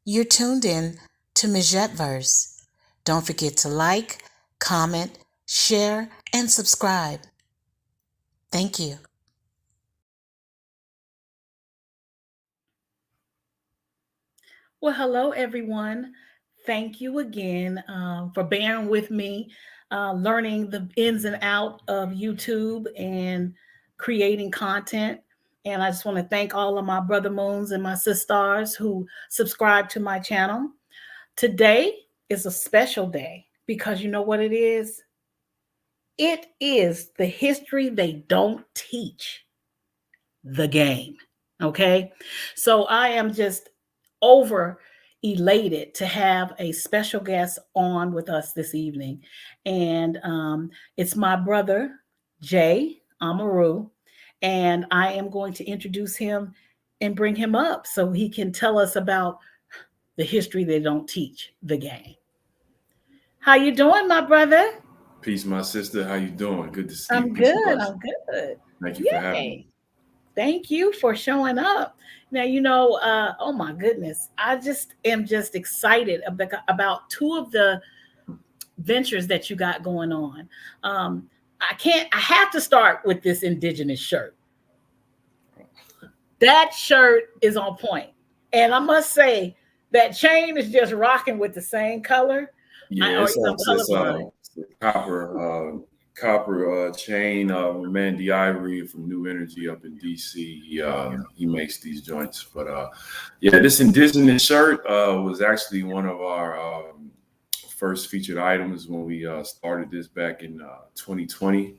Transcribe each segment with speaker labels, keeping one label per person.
Speaker 1: You're tuned in to Mijette Verse. Don't forget to like, comment, share, and subscribe. Thank you.
Speaker 2: Well, hello, everyone. Thank you again for bearing with me, learning the ins and out of YouTube and creating content. And I just want to thank all of my brother moons and my sisters who subscribe to my channel. Today is a special day because you know what it is? It is the history they don't teach, the game. Okay. So I am just over elated to have a special guest on with us this evening. And it's my brother, Jay Amaru. And I am going to introduce him and bring him up so he can tell us about the history they don't teach, the game. How you doing, my brother?
Speaker 3: Peace, my sister. How you doing? Good to see you.
Speaker 2: I'm
Speaker 3: Peace and
Speaker 2: good.
Speaker 3: blessings.
Speaker 2: I'm good.
Speaker 3: Thank you for having me.
Speaker 2: Yay. Thank you for showing up. Now, oh my goodness, I just am just excited about two of the ventures that you got going on. Um, I have to start with this indigenous shirt. That shirt is on point. And I must say, that chain is just rocking with the same color.
Speaker 3: Yeah,
Speaker 2: Or
Speaker 3: it's
Speaker 2: some colorblind.
Speaker 3: it's a copper chain. Mandy Ivory from New Energy up in DC. He makes these joints. But yeah, this indigenous shirt was actually one of our first featured items when we started this back in 2020.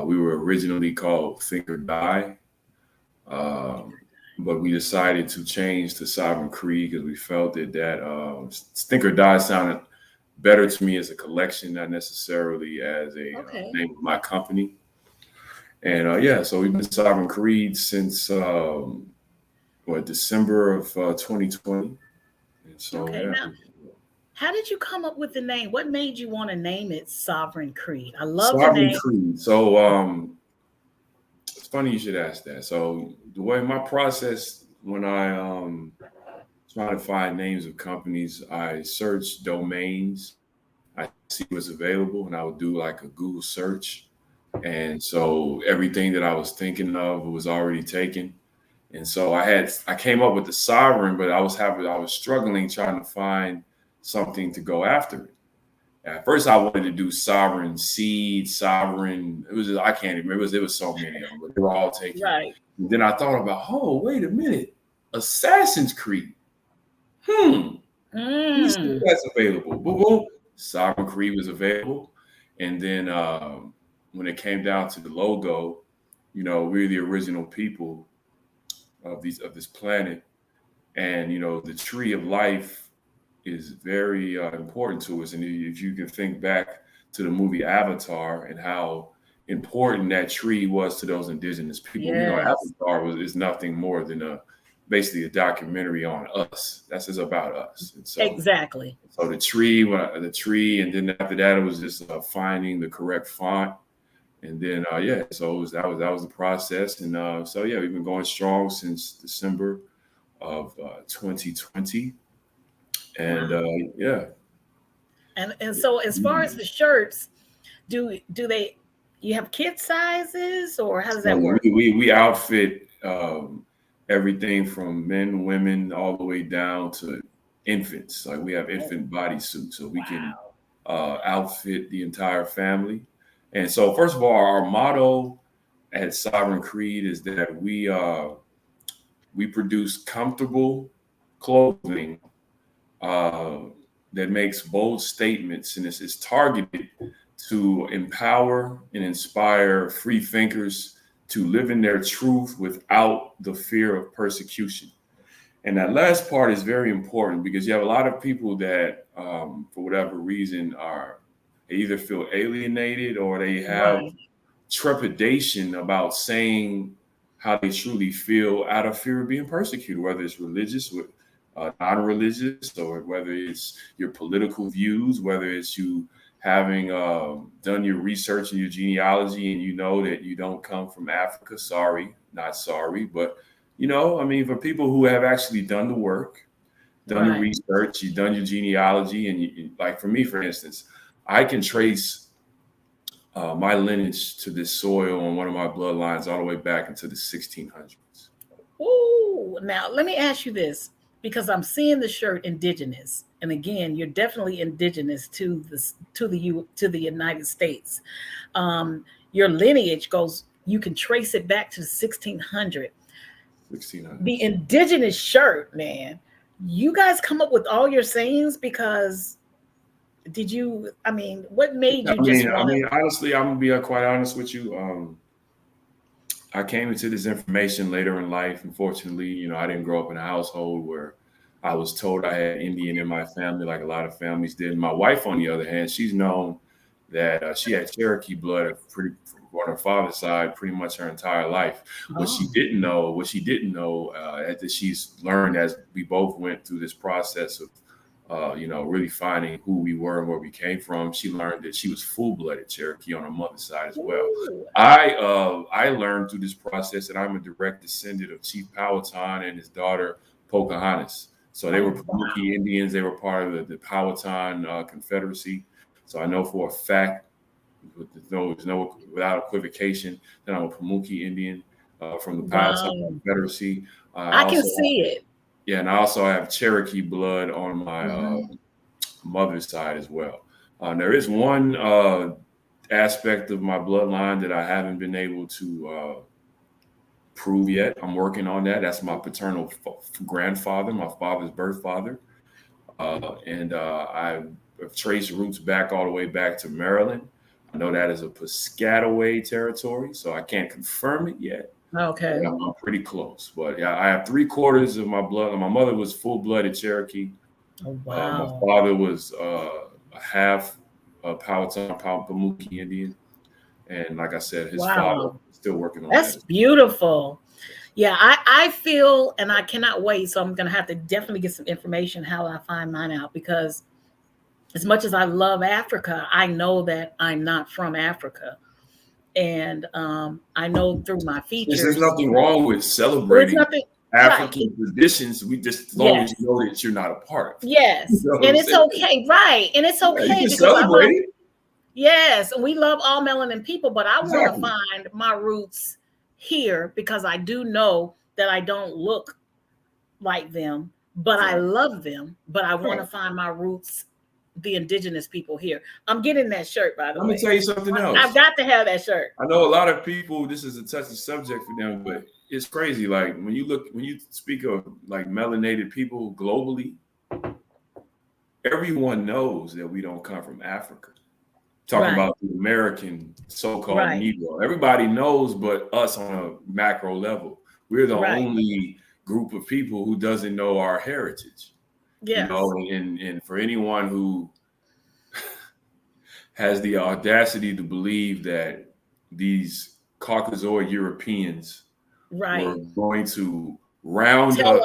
Speaker 3: We were originally called Think or Die. Um, but we decided to change to Sovereign Creed because we felt that Think or Die sounded better to me as a collection, not necessarily as a
Speaker 2: Okay.
Speaker 3: name of my company. And yeah, so we've been Sovereign Creed since December of 2020. And so
Speaker 2: Okay.
Speaker 3: yeah,
Speaker 2: Now, how did you come up with the name? What made you want to name it Sovereign Creed? I love the
Speaker 3: Sovereign
Speaker 2: name.
Speaker 3: Creed. So it's funny you should ask that. So the way my process when I trying to find names of companies, I search domains. I see what's available, and I would do like a Google search. And so everything that I was thinking of was already taken. And so I came up with the sovereign, but I was struggling trying to find something to go after it. At first, I wanted to do sovereign seed, sovereign. It was I can't even remember. It was so many of them, but they were all taken.
Speaker 2: Right.
Speaker 3: And then I thought about, oh, wait a minute, Assassin's Creed. Hmm, let me see if
Speaker 2: Mm.
Speaker 3: that's available. Boom, boom. Sovereign Creed was available, and then when it came down to the logo, we're the original people of this planet, and the tree of life is very important to us. And if you can think back to the movie Avatar and how important that tree was to those indigenous people,
Speaker 2: Yes.
Speaker 3: Avatar is nothing more than basically a documentary on us. That's just about us. And
Speaker 2: Exactly.
Speaker 3: so the tree, and then after that, it was just finding the correct font. And then yeah, so that was the process. And so yeah, we've been going strong since December of 2020. And
Speaker 2: Wow.
Speaker 3: yeah.
Speaker 2: And so as far as
Speaker 3: Mm.
Speaker 2: the shirts, do they you have kid sizes or how does
Speaker 3: So
Speaker 2: that work?
Speaker 3: we outfit everything from men, women, all the way down to infants. Like we have
Speaker 2: Oh,
Speaker 3: infant bodysuits, so we can
Speaker 2: wow.
Speaker 3: outfit the entire family. And so, first of all, our motto at Sovereign Creed is that we produce comfortable clothing uh, that makes bold statements, and it's targeted to empower and inspire free thinkers to live in their truth without the fear of persecution. And that last part is very important because you have a lot of people that, for whatever reason, they either feel alienated or they have
Speaker 2: Right.
Speaker 3: trepidation about saying how they truly feel out of fear of being persecuted, whether it's religious, non-religious, or whether it's your political views, whether it's you having done your research and your genealogy and you know that you don't come from Africa. Sorry, not sorry, but I mean, for people who have actually done the work, done your research, you've done your genealogy, and like for me, for instance, I can trace my lineage to this soil on one of my bloodlines all the way back into the 1600s.
Speaker 2: Ooh, now let me ask you this, because I'm seeing the shirt indigenous, and again, you're definitely indigenous to the United States. Your lineage goes, you can trace it back to the 1600.
Speaker 3: 1600.
Speaker 2: The indigenous shirt, man. You guys come up with all your sayings because did you? I mean, what made you just want to?
Speaker 3: Honestly, I'm gonna be quite honest with you. I came into this information later in life. Unfortunately, I didn't grow up in a household where I was told I had Indian in my family, like a lot of families did. My wife, on the other hand, she's known that she had Cherokee blood on her father's side pretty much her entire life. What she didn't know, that she's learned as we both went through this process of really finding who we were and where we came from. She learned that she was full-blooded Cherokee on her mother's side as well.
Speaker 2: Ooh.
Speaker 3: I learned through this process that I'm a direct descendant of Chief Powhatan and his daughter Pocahontas. So they were Pamunkey Indians. They were part of the Powhatan Confederacy. So I know for a fact, without equivocation, that I'm a Pamunkey Indian from the Powhatan Confederacy.
Speaker 2: I can see it.
Speaker 3: Yeah, and I also have Cherokee blood on my mother's side as well. There is one aspect of my bloodline that I haven't been able to prove yet. I'm working on that. That's my paternal grandfather, my father's birth father. And I've traced roots back all the way back to Maryland. I know that is a Piscataway territory, so I can't confirm it yet.
Speaker 2: Okay.
Speaker 3: Yeah, I'm pretty close, but yeah, I have 3/4 of my blood. My mother was full-blooded Cherokee.
Speaker 2: Oh, wow.
Speaker 3: My father was a half Powhatan, Pamunkey Indian, and like I said, his father is still working on that.
Speaker 2: That's beautiful. Yeah, I feel, and I cannot wait. So I'm going to have to definitely get some information how I find mine out, because as much as I love Africa, I know that I'm not from Africa. And I know through my features.
Speaker 3: There's nothing wrong with celebrating African traditions. We just, as long as you know that you're not a part of it.
Speaker 2: Yes. And it's okay. Right. And it's okay.
Speaker 3: You can celebrate it.
Speaker 2: Yes. We love all melanin people, but I want to find my roots here, because I do know that I don't look like them, but I love them. But I want to find my roots, the indigenous people here. I'm getting that shirt, by the way.
Speaker 3: Let me tell you something else.
Speaker 2: I've got to have that shirt.
Speaker 3: I know a lot of people, this is a touchy subject for them, but it's crazy. Like when you speak of like melanated people globally, everyone knows that we don't come from Africa. Talking about the American so-called Negro. Everybody knows but us on a macro level. We're the only group of people who doesn't know our heritage. Yes. And for anyone who has the audacity to believe that these Caucasoid Europeans were going to round up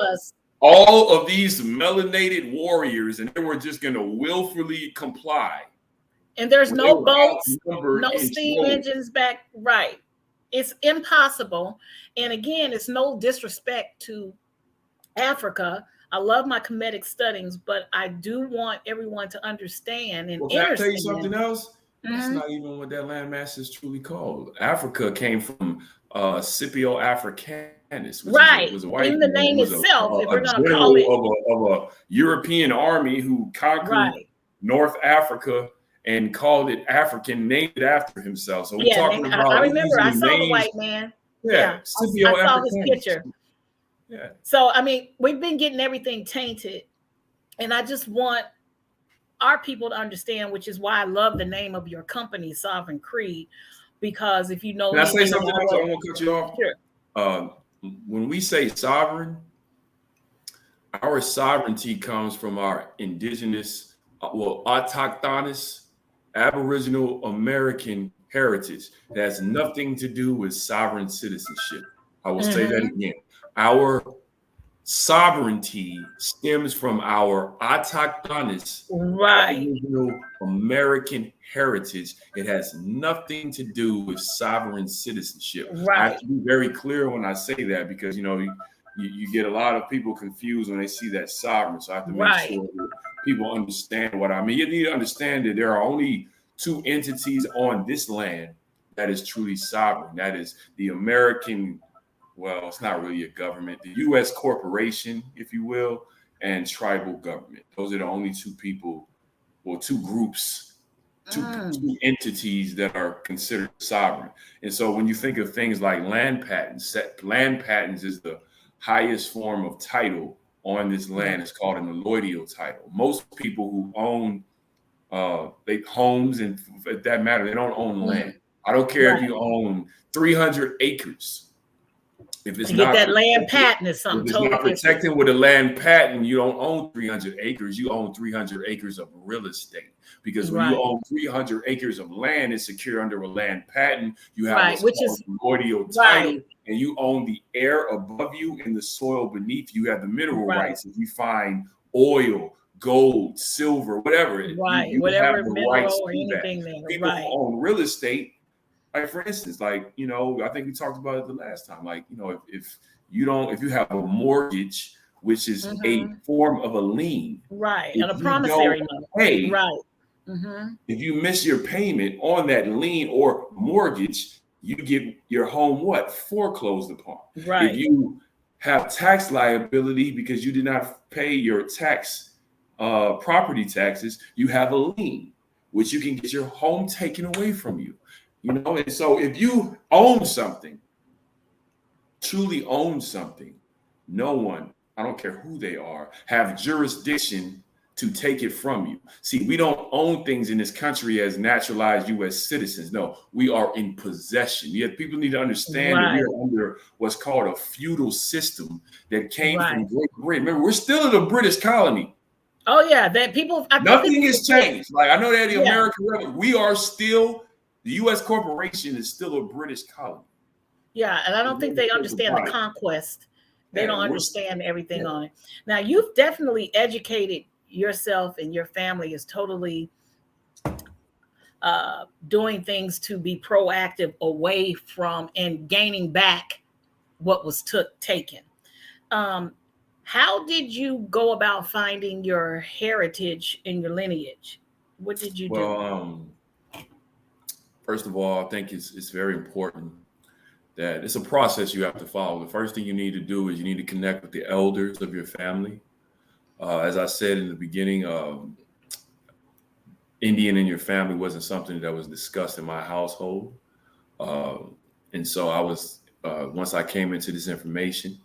Speaker 3: all of these melanated warriors and they were just going to willfully comply.
Speaker 2: And there's no boats, no steam engines back. Right. It's impossible. And again, it's no disrespect to Africa. I love my Kemetic studies, but I do want everyone to understand and
Speaker 3: can I tell you something else? That's not even what that landmass is truly called. Africa came from Scipio Africanus, which was a white
Speaker 2: in the name itself, if we're going to call it
Speaker 3: of a European army who conquered North Africa and called it African, named it after himself. So we're talking about.
Speaker 2: I remember. I saw the white man.
Speaker 3: Yeah, Scipio
Speaker 2: I saw his
Speaker 3: Africanus.
Speaker 2: picture.
Speaker 3: Yeah.
Speaker 2: So, I mean, we've been getting everything tainted. And I just want our people to understand, which is why I love the name of your company, Sovereign Creed, because if you know.
Speaker 3: Can I say something else? I don't want to cut you off.
Speaker 2: Sure.
Speaker 3: When we say sovereign, our sovereignty comes from our indigenous, autochthonous, Aboriginal American heritage. It has nothing to do with sovereign citizenship. I will say that again. Our sovereignty stems from our autochthonous Aboriginal American heritage. It has nothing to do with sovereign citizenship. I have to be very clear when I say that, because you you get a lot of people confused when they see that sovereign. So I have to make
Speaker 2: Right.
Speaker 3: sure that people understand what I mean. You need to understand that there are only two entities on this land that is truly sovereign. That is the American, well, it's not really a government, the U.S. corporation, if you will, and tribal government. Those are the only two people, or two groups, two entities that are considered sovereign. And so when you think of things like land patents is the highest form of title on this land. It's called an allodial title. Most people who own they homes, and for that matter, they don't own land. I don't care if
Speaker 2: Right.
Speaker 3: you own 300 acres. If it's
Speaker 2: To get
Speaker 3: not
Speaker 2: that land
Speaker 3: protected,
Speaker 2: patent is
Speaker 3: if
Speaker 2: something
Speaker 3: it's
Speaker 2: totally
Speaker 3: not
Speaker 2: different.
Speaker 3: protected with a land patent, you don't own 300 acres. You own 300 acres of real estate. Because when you
Speaker 2: Right.
Speaker 3: own 300 acres of land, it's secured under a land patent. You have
Speaker 2: Right,
Speaker 3: what's
Speaker 2: which
Speaker 3: called
Speaker 2: is
Speaker 3: an allodial title,
Speaker 2: right.
Speaker 3: and you own the air above you and the soil beneath you. You have the mineral
Speaker 2: Right.
Speaker 3: rights. If you find oil, gold, silver, whatever,
Speaker 2: Right.
Speaker 3: you
Speaker 2: Whatever
Speaker 3: have the rights
Speaker 2: mineral or
Speaker 3: to that.
Speaker 2: anything there.
Speaker 3: People who
Speaker 2: Right.
Speaker 3: own real estate, like for instance, like, you know, I think we talked about it the last time. Like, you know, if you have a mortgage, which is a form of a lien,
Speaker 2: Right.
Speaker 3: if
Speaker 2: And a
Speaker 3: you don't
Speaker 2: promissory note.
Speaker 3: pay,
Speaker 2: Right.
Speaker 3: if you miss your payment on that lien or mortgage, you get your home foreclosed upon. If
Speaker 2: Right.
Speaker 3: you have tax liability because you did not pay your property taxes, you have a lien, which you can get your home taken away from you. You know, and so if you own something, truly own something, no one, I don't care who they are, have jurisdiction to take it from you. See, we don't own things in this country as naturalized U.S. citizens. No, we are in possession. Yet people need to understand that we
Speaker 2: Right.
Speaker 3: are under what's called a feudal system that came
Speaker 2: Right.
Speaker 3: from Great Britain. Remember, we're still in a British colony.
Speaker 2: Oh yeah, that people. I think
Speaker 3: Nothing
Speaker 2: people
Speaker 3: has
Speaker 2: forget.
Speaker 3: changed. Like, I know that the
Speaker 2: Yeah.
Speaker 3: American Revolution, we are still, the U.S. corporation is still a British colony.
Speaker 2: Yeah, and I don't think they understand the
Speaker 3: About it.
Speaker 2: conquest. They
Speaker 3: Yeah,
Speaker 2: don't
Speaker 3: we're
Speaker 2: understand everything
Speaker 3: yeah.
Speaker 2: on it. Now, you've definitely educated yourself, and your family is totally doing things to be proactive away from and gaining back what was taken. How did you go about finding your heritage and your lineage? What did you do?
Speaker 3: Well, first of all, I think it's very important that it's a process you have to follow. The first thing you need to do is you need to connect with the elders of your family. As I said in the beginning, Indian in your family wasn't something that was discussed in my household. And so I was, once I came into this information,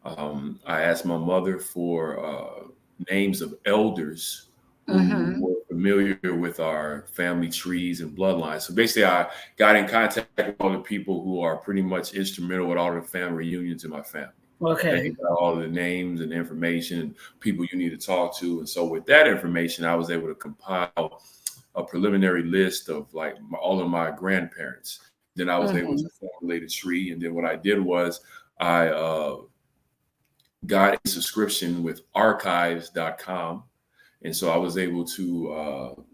Speaker 3: I asked my mother for names of elders who were familiar with our family trees and bloodlines. So basically, I got in contact with all the people who are pretty much instrumental with all the family reunions in my family. They
Speaker 2: Okay.
Speaker 3: got all the names and information and people you need to talk to. And so with that information, I was able to compile a preliminary list of like all of my grandparents. Then I was able to formulate a tree. And then what I did was I got a subscription with archives.com. And so I was able to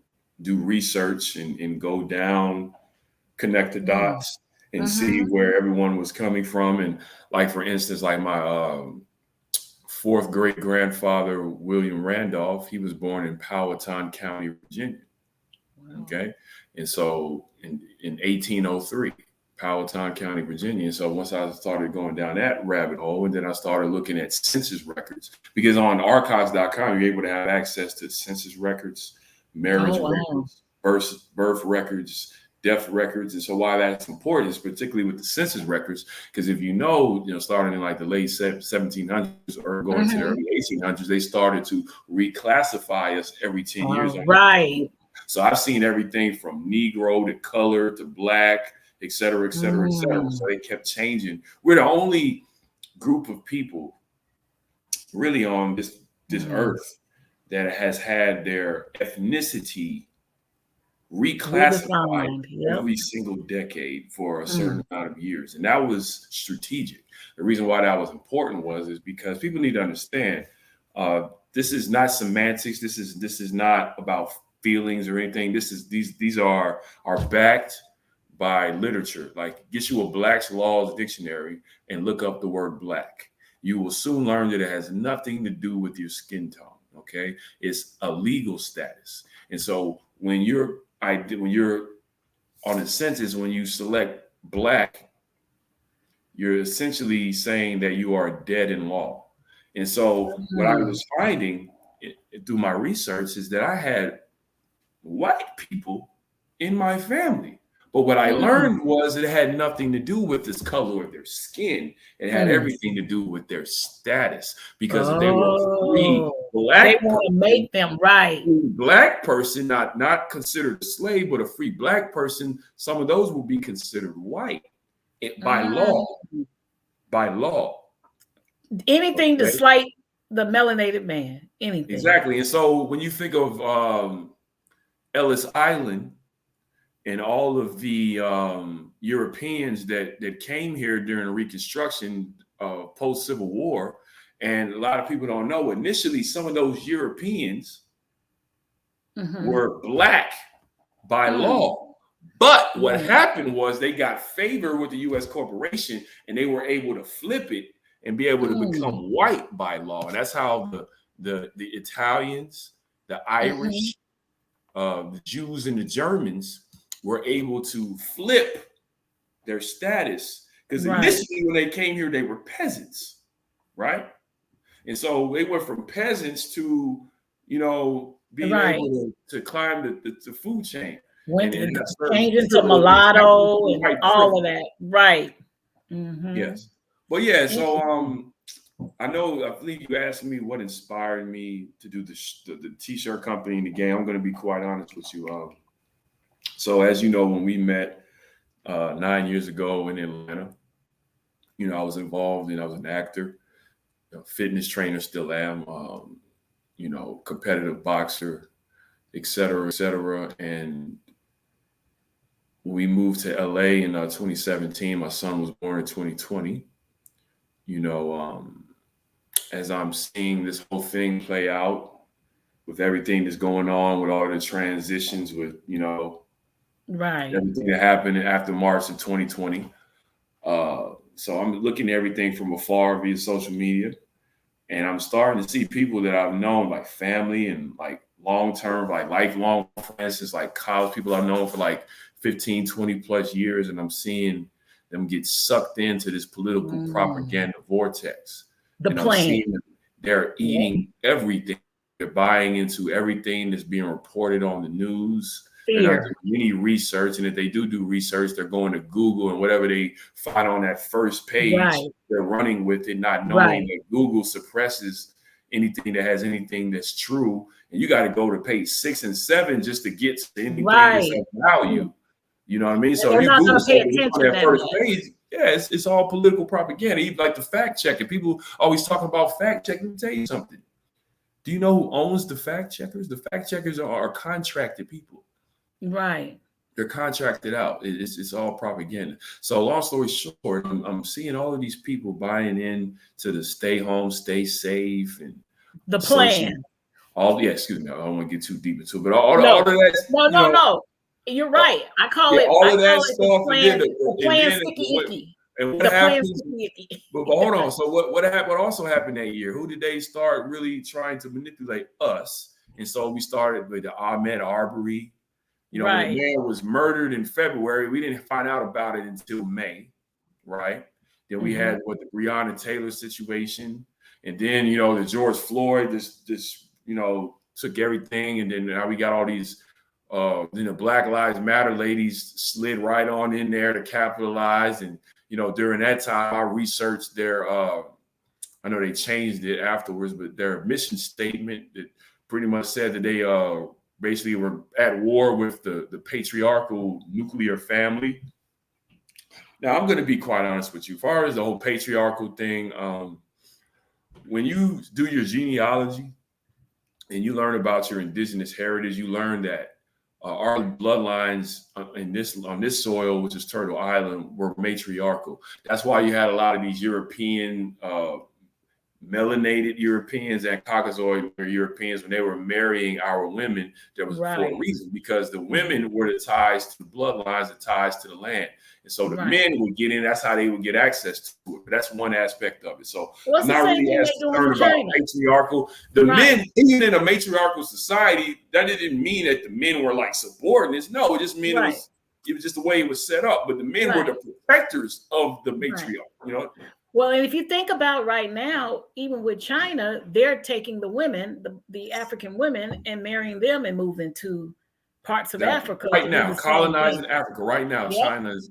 Speaker 3: do research and go down, connect the dots, and see where everyone was coming from. And like, for instance, like my fourth great grandfather, William Randolph, he was born in Powhatan County, Virginia.
Speaker 2: Wow.
Speaker 3: Okay. And so in 1803, Powhatan County, Virginia. So once I started going down that rabbit hole, and then I started looking at census records, because on archives.com, you're able to have access to census records, marriage records, birth records, death records. And so why that's important is particularly with the census records, because if you know, starting in like the late 1700s or going to the early 1800s, they started to reclassify us every 10 years.
Speaker 2: Right.
Speaker 3: So I've seen everything from Negro to color to black, et cetera, et cetera, et cetera. So they kept changing. We're the only group of people really on this earth that has had their ethnicity reclassified every single decade for a certain amount of years. And that was strategic. The reason why that was important is because people need to understand this is not semantics. This is not about feelings or anything. These are backed by literature. Like, get you a Black's Laws dictionary and look up the word black. you will soon learn that it has nothing to do with your skin tone. Okay, it's a legal status. And so when you're on the census, when you select Black, you're essentially saying that you are dead in law. And so what I was finding through my research is that I had white people in my family. But what I learned was it had nothing to do with this color of their skin. It had everything to do with their status, because if they were a free
Speaker 2: they
Speaker 3: Black
Speaker 2: want to
Speaker 3: person,
Speaker 2: make them right.
Speaker 3: Black person, not considered a slave, but a free Black person, some of those will be considered white by law. By law.
Speaker 2: Anything to slight the melanated man. Anything.
Speaker 3: Exactly. And so when you think of Ellis Island and all of the Europeans that came here during the Reconstruction post-Civil War, and a lot of people don't know, initially some of those Europeans were Black by law. But what happened was they got favor with the U.S. corporation, and they were able to flip it and be able to become white by law. And that's how the Italians, the Irish, the Jews, and the Germans were able to flip their status, because initially when they came here, they were peasants, right? And so they went from peasants to, being able to climb the food chain.
Speaker 2: Went changing to mulatto and all of that. Right.
Speaker 3: Yes. But yeah, so I believe you asked me what inspired me to do the t-shirt company in the game. I'm going to be quite honest with you. So as you know, when we met 9 years ago in Atlanta, I was involved and I was an actor, fitness trainer, still am, competitive boxer, et cetera. And we moved to LA in 2017. My son was born in 2020. As I'm seeing this whole thing play out with everything that's going on, with all the transitions, with, everything that happened after March of 2020. So I'm looking at everything from afar via social media, and I'm starting to see people that I've known, like family and like long-term, like lifelong friends, just like college people I've known for like 15, 20 plus years. And I'm seeing them get sucked into this political propaganda vortex. I'm seeing them, they're eating everything. They're buying into everything that's being reported on the news. They're not doing any research. And if they do research, they're going to Google, and whatever they find on that first page, they're running with it, not knowing that Google suppresses anything that has anything that's true. And you got to go to page 6 and 7 just to get to anything that's of value. You know what I mean? So if you Google something on that first page, it's all political propaganda. Even like the fact checking. People always talking about fact checking. Let me tell you something. Do you know who owns the fact checkers? The fact checkers are contracted people.
Speaker 2: Right.
Speaker 3: They're contracted out. It's all propaganda. So long story short, I'm seeing all of these people buying in to the stay home, stay safe, and
Speaker 2: the plan.
Speaker 3: Excuse me. I don't want to get too deep into it, but all of that.
Speaker 2: No. You're right. I call it
Speaker 3: all of that stuff.
Speaker 2: The plan sticky icky.
Speaker 3: And what happens? But hold on. So what happened? What also happened that year? Who did they start really trying to manipulate us? And so we started with the Ahmaud Arbery. When the man was murdered in February, we didn't find out about it until May, right? Then we had the Breonna Taylor situation, and then the George Floyd just took everything, and then now we got all these Black Lives Matter ladies slid right on in there to capitalize. And during that time, I researched their I know they changed it afterwards, but their mission statement that pretty much said that they basically were at war with the patriarchal nuclear family. Now, I'm going to be quite honest with you. As far as the whole patriarchal thing, when you do your genealogy and you learn about your indigenous heritage, you learn that our bloodlines on this soil, which is Turtle Island, were matriarchal. That's why you had a lot of these European melanated Europeans and Caucasoid Europeans, when they were marrying our women, there was for a reason, because the women were the ties to the bloodlines, the ties to the land. And so the men would get in, that's how they would get access to it. But that's one aspect of it. So
Speaker 2: Well,
Speaker 3: I'm
Speaker 2: it's the
Speaker 3: not
Speaker 2: same
Speaker 3: really
Speaker 2: thing
Speaker 3: as
Speaker 2: they're doing
Speaker 3: concerned
Speaker 2: in
Speaker 3: about
Speaker 2: China.
Speaker 3: matriarchal. The
Speaker 2: Right.
Speaker 3: men, even in a matriarchal society, that didn't mean that the men were like subordinates. No, it just meant
Speaker 2: Right.
Speaker 3: it was just the way it was set up. But the men were
Speaker 2: Right.
Speaker 3: the protectors of the
Speaker 2: Right.
Speaker 3: matriarch. You know.
Speaker 2: Well, and if you think about right now, even with China, they're taking the women, the African women, and marrying them and moving to parts of Africa
Speaker 3: Right
Speaker 2: to
Speaker 3: now,
Speaker 2: do the
Speaker 3: colonizing
Speaker 2: same thing.
Speaker 3: Africa. Right now,
Speaker 2: Yep.
Speaker 3: China's.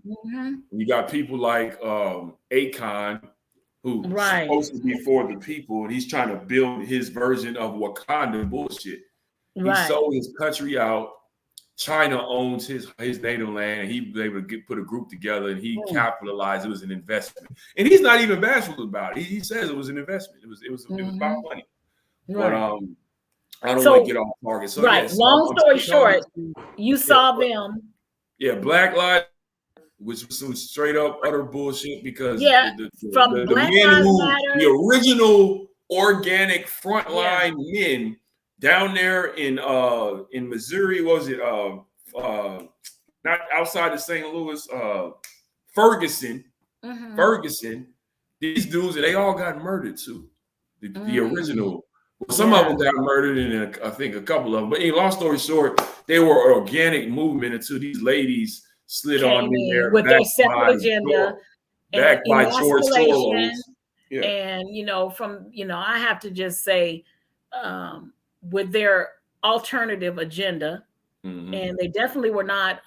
Speaker 3: You got people like Akon, who's
Speaker 2: Right.
Speaker 3: supposed to be for the people, and he's trying to build his version of Wakanda bullshit. He
Speaker 2: Right.
Speaker 3: sold his country out. China owns his native land, and he was able to put a group together, and he capitalized. It was an investment, and he's not even bashful about it. He says it was an investment. It was about money.
Speaker 2: Right.
Speaker 3: But I don't want to get off target. So
Speaker 2: right.
Speaker 3: yes,
Speaker 2: Long story short, you saw them.
Speaker 3: Yeah, Black Lives, which was some straight up utter bullshit because
Speaker 2: from
Speaker 3: the
Speaker 2: Black
Speaker 3: men
Speaker 2: Lives
Speaker 3: who
Speaker 2: Matter,
Speaker 3: the original organic frontline men down there in Missouri, what was it not outside of St. Louis, Ferguson, these dudes, they all got murdered too. The original. Well, some of them got murdered, and I think a couple of them. But long story short, they were an organic movement until these ladies slid on in there
Speaker 2: with their separate agenda,
Speaker 3: backed by George Soros.
Speaker 2: And I have to just say, with their alternative agenda, and they definitely were not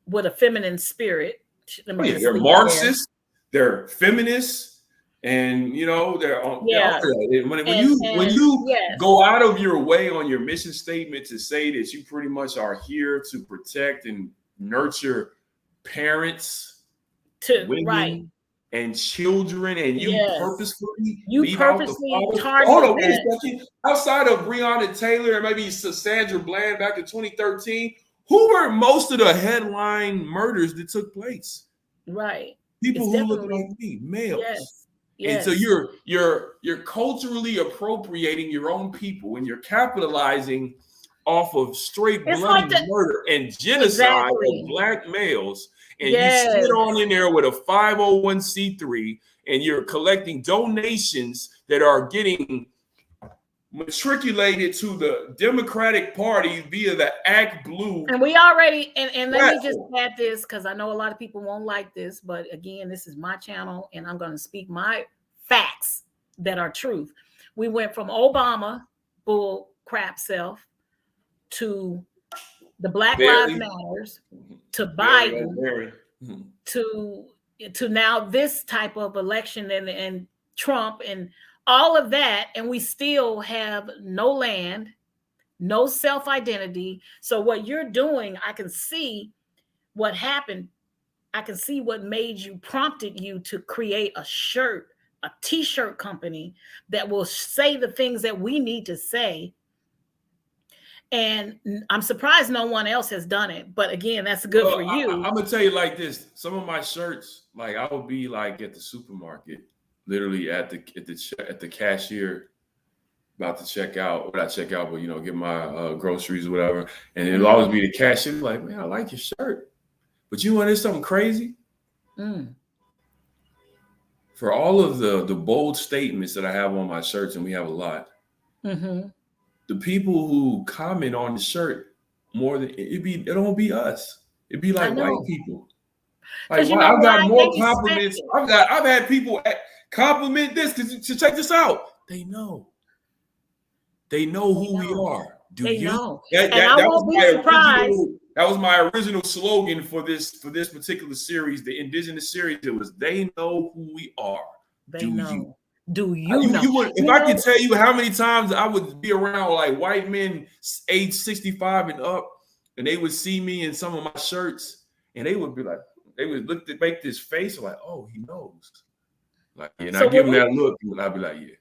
Speaker 2: with a feminine spirit.
Speaker 3: They're Marxists, they're feminists. And they're on. When you go out of your way on your mission statement to say that you pretty much are here to protect and nurture parents, women, and children, and you purposefully leave out the father. Hold on, wait a second. Outside of Breonna Taylor and maybe Sandra Bland back in 2013, who were most of the headline murders that took place?
Speaker 2: Right.
Speaker 3: People who look like me, males. And so you're culturally appropriating your own people, and you're capitalizing off of straight bloody murder and genocide of Black males. And you sit on in there with a 501c3, and you're collecting donations that are getting matriculated to the Democratic Party via the Act Blue.
Speaker 2: And we already, and let me just add this, because I know a lot of people won't like this, but again, this is my channel, and I'm going to speak my facts that are truth. We went from Obama bull crap self to the Black Lives Matters to Biden to now this type of election and Trump and all of that, and we still have no land, no self-identity. So what you're doing, I can see what happened. I can see what prompted you to create a t-shirt company that will say the things that we need to say. And I'm surprised no one else has done it. But again, that's good for you.
Speaker 3: I'm gonna tell you like this: some of my shirts, like I would be like at the supermarket, literally at the cashier, about to check out, or not check out, but get my groceries or whatever, and it'll always be the cashier like, "Man, I like your shirt, but you want to hear something crazy?" For all of the bold statements that I have on my shirts, and we have a lot, the people who comment on the shirt more than it don't be us. It'd be like white people. Like I've got more compliments. I've had people compliment this because check this out. They know who we are. Do you know? I won't be surprised. That was my original slogan for this particular series, the Indigenous series. It was, they know who we are.
Speaker 2: Do you know?
Speaker 3: If I could tell you how many times I would be around like white men age 65 and up, and they would see me in some of my shirts, and they would be like, they would make this face like, oh, he knows. Like, and I give them that look, and I'd be like, yeah.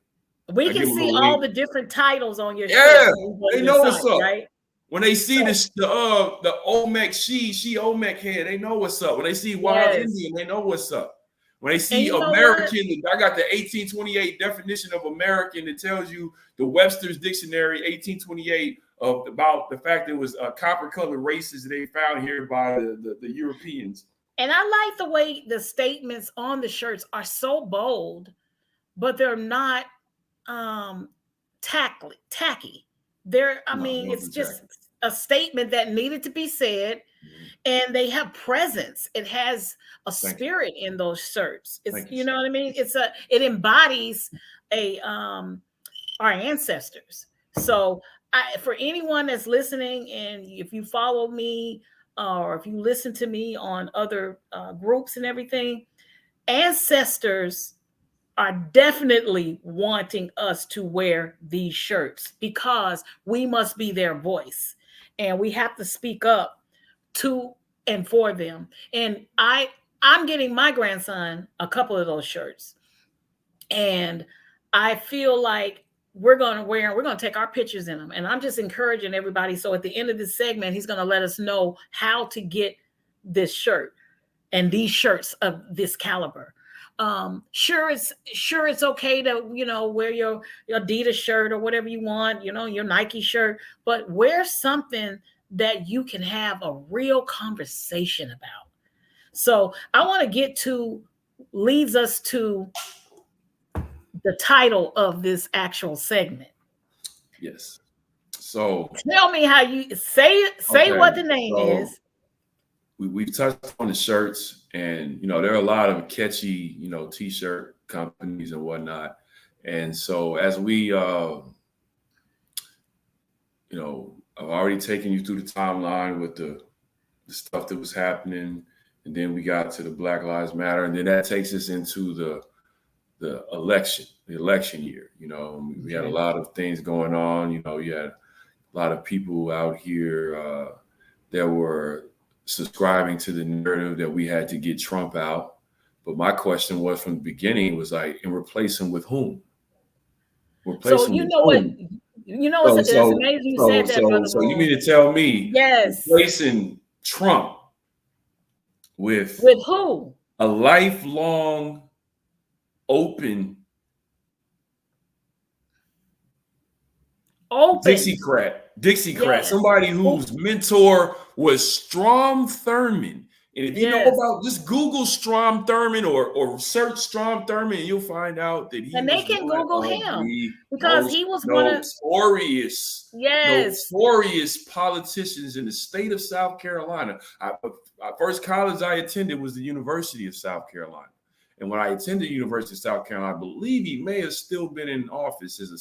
Speaker 2: We can see all the different titles on your shirt.
Speaker 3: Yeah, they know what's up.
Speaker 2: Right?
Speaker 3: When they see the Olmec she Olmec head, they know what's up. When they see Wild Indian, they know what's up. When they see American, I got the 1828 definition of American that tells you the Webster's Dictionary 1828 about the fact that it was copper-colored races that they found here by the Europeans.
Speaker 2: And I like the way the statements on the shirts are so bold, but they're not tacky. I
Speaker 3: No,
Speaker 2: mean, it's
Speaker 3: wasn't
Speaker 2: just
Speaker 3: tacky.
Speaker 2: a statement that needed to be said, and they have presence. It has a
Speaker 3: Thank you.
Speaker 2: spirit in those shirts. It's,
Speaker 3: Thank you,
Speaker 2: you
Speaker 3: sir.
Speaker 2: know what I mean? It embodies our ancestors. So for anyone that's listening, and if you follow me or if you listen to me on other groups and everything, ancestors are definitely wanting us to wear these shirts because we must be their voice and we have to speak up to and for them. And I'm getting my grandson a couple of those shirts, and I feel like we're going to we're going to take our pictures in them. And I'm just encouraging everybody. So at the end of this segment, he's going to let us know how to get this shirt and these shirts of this caliber. Sure it's okay to, wear your Adidas shirt or whatever you want, your Nike shirt, but wear something that you can have a real conversation about. So I want to leads us to the title of this actual segment.
Speaker 3: Yes. So
Speaker 2: Tell me how you say
Speaker 3: okay,
Speaker 2: what the name
Speaker 3: so
Speaker 2: is.
Speaker 3: we've touched on the shirts, and there are a lot of catchy, t-shirt companies and whatnot. And so as we I've already taken you through the timeline with the stuff that was happening, and then we got to the Black Lives Matter, and then that takes us into the election year. We had a lot of things going on. You had a lot of people out here that were subscribing to the narrative that we had to get Trump out. But my question was from the beginning was like, and replace him with whom?
Speaker 2: So you know what? It's amazing you said that, Brother.
Speaker 3: So you mean to tell me,
Speaker 2: yes,
Speaker 3: replacing Trump with
Speaker 2: who?
Speaker 3: A lifelong open Dixiecrat, somebody whose mentor was Strom Thurmond. And if you know about, just Google Strom Thurmond or search Strom Thurmond, and you'll find out that he
Speaker 2: and they can Google him because he was
Speaker 3: notorious politicians in the state of South Carolina. First college I attended was the University of South Carolina. And when I attended the University of South Carolina, I believe he may have still been in office as a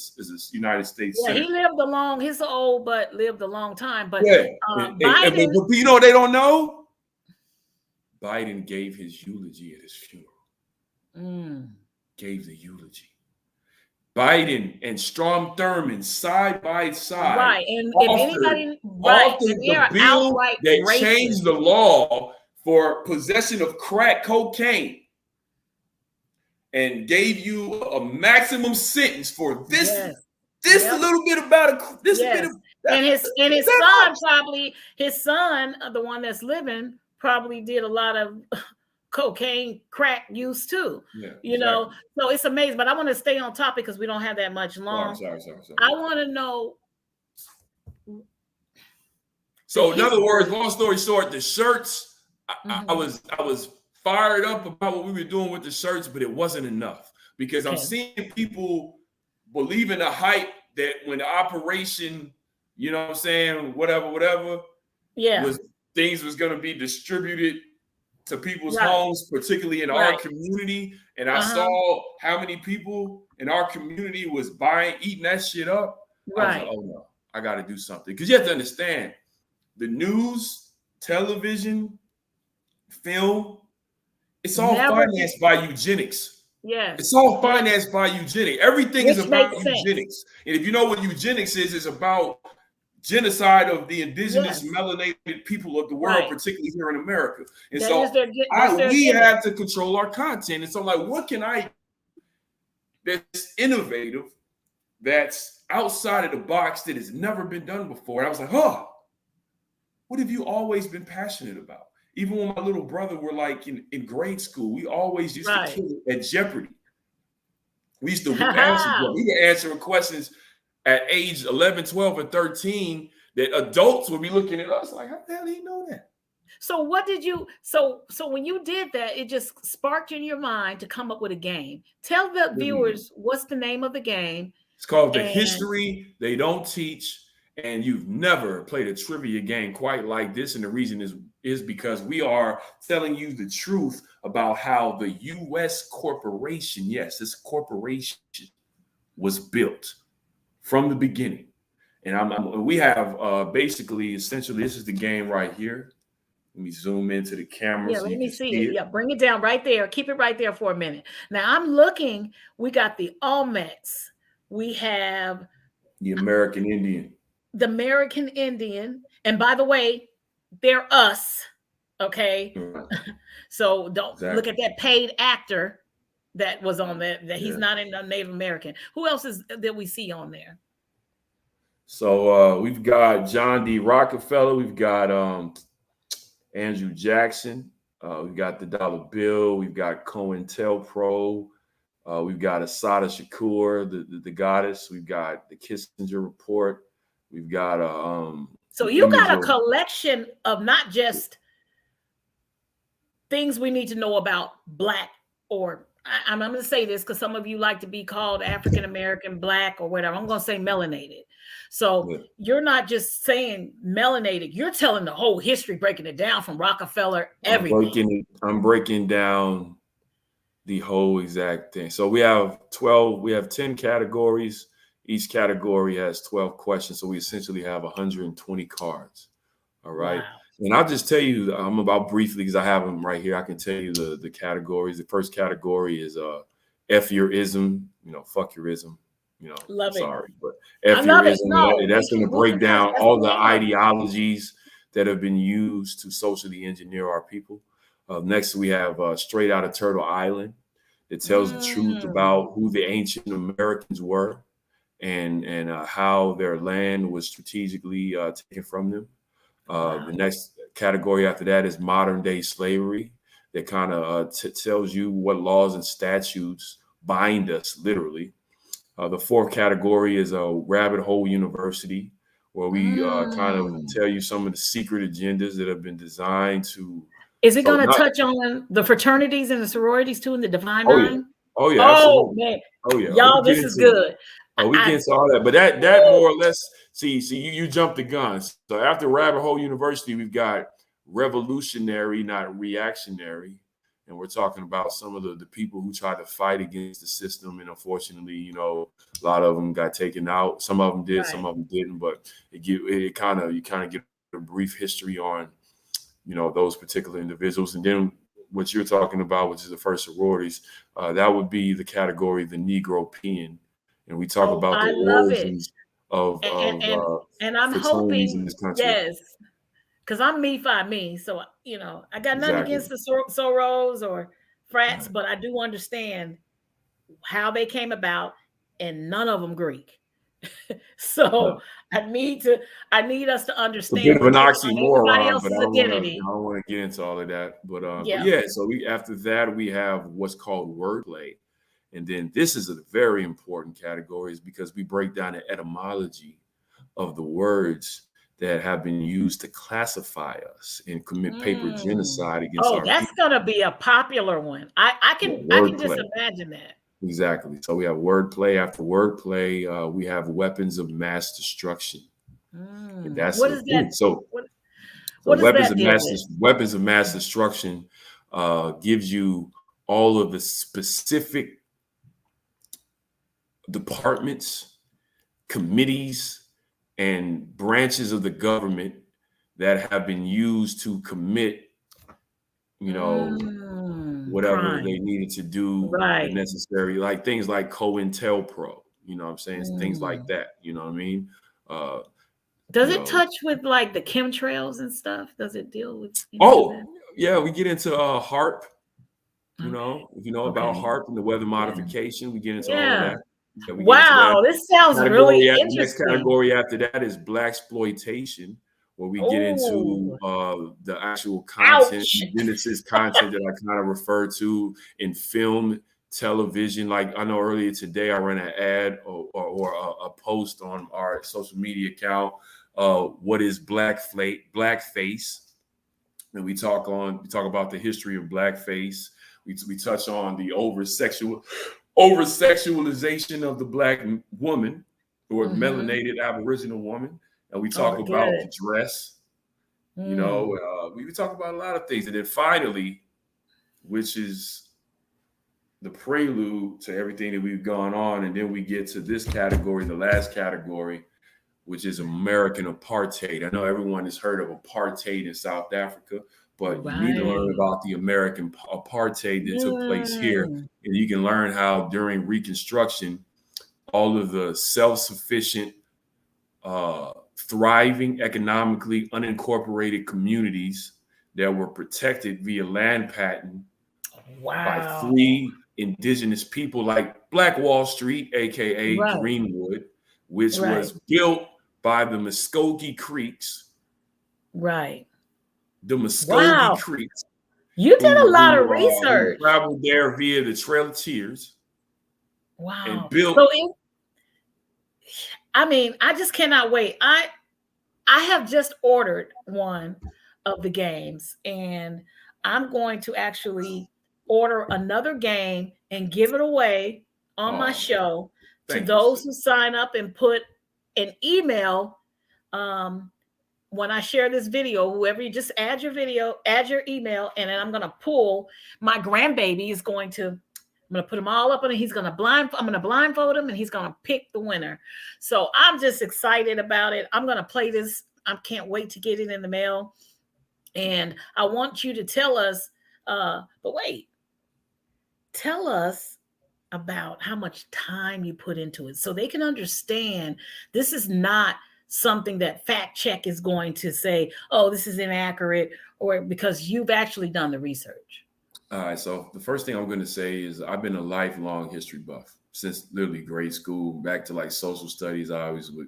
Speaker 3: United States senator.
Speaker 2: He lived he's old, but lived a long time. But
Speaker 3: Biden, but you know what they don't know? Biden gave his eulogy at his funeral. Gave the eulogy. Biden and Strom Thurmond side by side.
Speaker 2: Right. And if anybody
Speaker 3: the bill that changed the law for possession of crack cocaine and gave you a maximum sentence for this little bit about this bit of
Speaker 2: and his son, the one that's living, probably did a lot of cocaine crack use too. So it's amazing. But I want to stay on topic because we don't have that much long.
Speaker 3: Sorry.
Speaker 2: I want to know.
Speaker 3: So in other words, long story short, the shirts, I was fired up about what we were doing with the shirts, but it wasn't enough because I'm seeing people believe in the hype that when the operation, whatever, things was going to be distributed to people's homes, particularly in our community. And I saw how many people in our community was eating that shit up. I was like, oh no, I got to do something. Because you have to understand, the news, television, film, it's all financed by eugenics.
Speaker 2: Yes.
Speaker 3: It's all financed by eugenics. Everything is about eugenics. And if you know what eugenics is, it's about genocide of the indigenous melanated people of the world, particularly here in America. And we have to control our content. And so, like, what can I that's innovative, that's outside of the box, that has never been done before? And I was like, what have you always been passionate about? Even when my little brother were like in grade school, we always used to kill it at Jeopardy. We used to we were answering questions at age 11, 12, and 13 that adults would be looking at us like, how the hell do you know that?
Speaker 2: So what did you so when you did that, it just sparked in your mind to come up with a game. Tell the viewers what's the name of the game.
Speaker 3: It's called The
Speaker 2: And
Speaker 3: History They Don't Teach. And you've never played a trivia game quite like this. And the reason is because we are telling you the truth about how the U.S. corporation, yes, this corporation was built from the beginning. And we have basically, essentially, this is the game right here. Let me zoom into the camera
Speaker 2: yeah,
Speaker 3: so
Speaker 2: let
Speaker 3: you
Speaker 2: me
Speaker 3: can
Speaker 2: see
Speaker 3: see
Speaker 2: it.
Speaker 3: it.
Speaker 2: Yeah, bring it down right there. Keep it right there for a minute. Now I'm looking. We got the Olmecs. We have
Speaker 3: The American Indian.
Speaker 2: the American Indian. And by the way, they're us. Okay.
Speaker 3: Right.
Speaker 2: So don't look
Speaker 3: Exactly.
Speaker 2: at that paid actor that was on that he's
Speaker 3: Yeah.
Speaker 2: not in Native American. Who else is that we see on there?
Speaker 3: So we've got John D. Rockefeller. We've got Andrew Jackson. We've got the dollar bill. We've got COINTELPRO. We've got Assata Shakur, the goddess. We've got the Kissinger report. We've got
Speaker 2: So
Speaker 3: an
Speaker 2: you
Speaker 3: image
Speaker 2: got a
Speaker 3: of,
Speaker 2: collection of not just things we need to know about Black, or I'm going to say this because some of you like to be called African American, Black, or whatever. I'm going to say melanated. So
Speaker 3: yeah.
Speaker 2: you're not just saying melanated. You're telling the whole history, breaking it down from Rockefeller, everything.
Speaker 3: I'm breaking down the whole exact thing. So we have 10 categories. Each category has 12 questions. So we essentially have 120 cards. All right.
Speaker 2: Wow.
Speaker 3: And I'll just tell you, I'm about briefly because I have them right here. I can tell you the categories. The first category is F your ism, fuck your ism.
Speaker 2: Love it.
Speaker 3: Sorry, but
Speaker 2: I
Speaker 3: F your
Speaker 2: love it.
Speaker 3: ism.
Speaker 2: No,
Speaker 3: That's going to break
Speaker 2: because
Speaker 3: down
Speaker 2: that's
Speaker 3: all
Speaker 2: the
Speaker 3: the
Speaker 2: name of it.
Speaker 3: ideologies that have been used to socially engineer our people. Next, we have Straight Outta Turtle Island. It tells the truth about who the ancient Americans were and how their land was strategically taken from them.
Speaker 2: Wow.
Speaker 3: The next category after that is modern day slavery. That kind of tells you what laws and statutes bind us, literally. The fourth category is a rabbit hole university, where we kind of tell you some of the secret agendas that have been designed to.
Speaker 2: Is it going to touch on the fraternities and the sororities too in the Divine Nine?
Speaker 3: Oh yeah,
Speaker 2: Oh
Speaker 3: absolutely.
Speaker 2: man,
Speaker 3: Oh yeah,
Speaker 2: y'all, this is good.
Speaker 3: We get into all that, but that more or less. See, you jumped the gun. So after Rabbit Hole University, we've got revolutionary, not reactionary, and we're talking about some of the people who tried to fight against the system, and unfortunately, a lot of them got taken out. Some of them did, some of them didn't. But you kind of get a brief history on, those particular individuals, and then what you're talking about, which is the first sororities, that would be the category the Negro Peon. And we talk about the origins of
Speaker 2: and I'm
Speaker 3: fraternities in
Speaker 2: hoping,
Speaker 3: this country.
Speaker 2: yes, because I'm me, so I got nothing against the Soros or frats, but I do understand how they came about, and none of them Greek. So I need us to understand.
Speaker 3: It's a bit of an
Speaker 2: everybody
Speaker 3: oxymoron,
Speaker 2: else's
Speaker 3: but I
Speaker 2: identity.
Speaker 3: don't want to get into all of that. But yeah, so after that we have what's called wordplay. And then this is a very important category, is because we break down the etymology of the words that have been used to classify us and commit paper genocide against our
Speaker 2: that's
Speaker 3: people.
Speaker 2: gonna be a popular one. I can just imagine that.
Speaker 3: Exactly. So we have wordplay after wordplay. We have weapons of mass destruction. And that's
Speaker 2: what is that?
Speaker 3: So
Speaker 2: what
Speaker 3: weapons of mass destruction gives you all of the specific departments, committees, and branches of the government that have been used to commit, whatever
Speaker 2: crime
Speaker 3: they needed to do, the necessary, like things like COINTELPRO, what I'm saying? Things like that, you know what I mean?
Speaker 2: Does it touch with like the chemtrails and stuff? Does it deal with
Speaker 3: yeah, we get into HARP, if you know about HARP and the weather modification, we get into all of that. Yeah,
Speaker 2: wow, this sounds really interesting.
Speaker 3: The next category after that is blaxploitation, where we get into the actual content, Genesis content that I kind of refer to in film, television. Like I know earlier today, I ran an ad or a post on our social media account. What is blackface? and we talk about the history of blackface. We touch on the over sexualization of the black woman or
Speaker 2: Mm-hmm.
Speaker 3: melanated Aboriginal woman, and we
Speaker 2: Oh,
Speaker 3: talk about
Speaker 2: good.
Speaker 3: the dress.
Speaker 2: Mm.
Speaker 3: We talk about a lot of things, and then finally, which is the prelude to everything that we've gone on, and then we get to this category, the last category, which is American apartheid. I know everyone has heard of apartheid in South Africa, but you need to learn
Speaker 2: Right.
Speaker 3: about the American apartheid that took place here.
Speaker 2: Mm.
Speaker 3: And you can learn how during Reconstruction, all of the self-sufficient, thriving, economically unincorporated communities that were protected via land patent by
Speaker 2: Wow.
Speaker 3: three indigenous people like Black Wall Street, aka
Speaker 2: Right.
Speaker 3: Greenwood, which
Speaker 2: Right.
Speaker 3: was built by the Muskogee Creeks,
Speaker 2: Right.
Speaker 3: the Muskogee
Speaker 2: Wow.
Speaker 3: Creeks,
Speaker 2: You did a
Speaker 3: who
Speaker 2: lot of
Speaker 3: who
Speaker 2: research.
Speaker 3: traveled there via the Trail of Tears and
Speaker 2: Wow.
Speaker 3: built.
Speaker 2: So I mean, I just cannot wait. I have just ordered one of the games, and I'm going to actually order another game and give it away on my
Speaker 3: Oh,
Speaker 2: show to
Speaker 3: thank you,
Speaker 2: those
Speaker 3: sis.
Speaker 2: who sign up and put an email. When I share this video, whoever, you just add your video, add your email, and then I'm going to pull. My grandbaby is going to, I'm going to put them all up, and I'm going to blindfold him, and he's going to pick the winner. So I'm just excited about it. I'm going to play this. I can't wait to get it in the mail. And I want you to tell us, but wait, tell us about how much time you put into it so they can understand this is not something that fact check is going to say, oh, this is inaccurate, or because you've actually done the research.
Speaker 3: All right. So the first thing I'm going to say is I've been a lifelong history buff since literally grade school, back to like social studies. I always would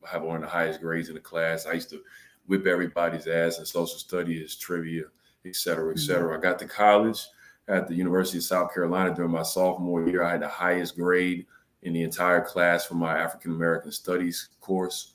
Speaker 3: have one of the highest grades in the class. I used to whip everybody's ass in social studies, trivia, et cetera, et
Speaker 2: Mhm.
Speaker 3: cetera. I got to college at the University of South Carolina during my sophomore year. I had the highest grade in the entire class for my African American Studies course.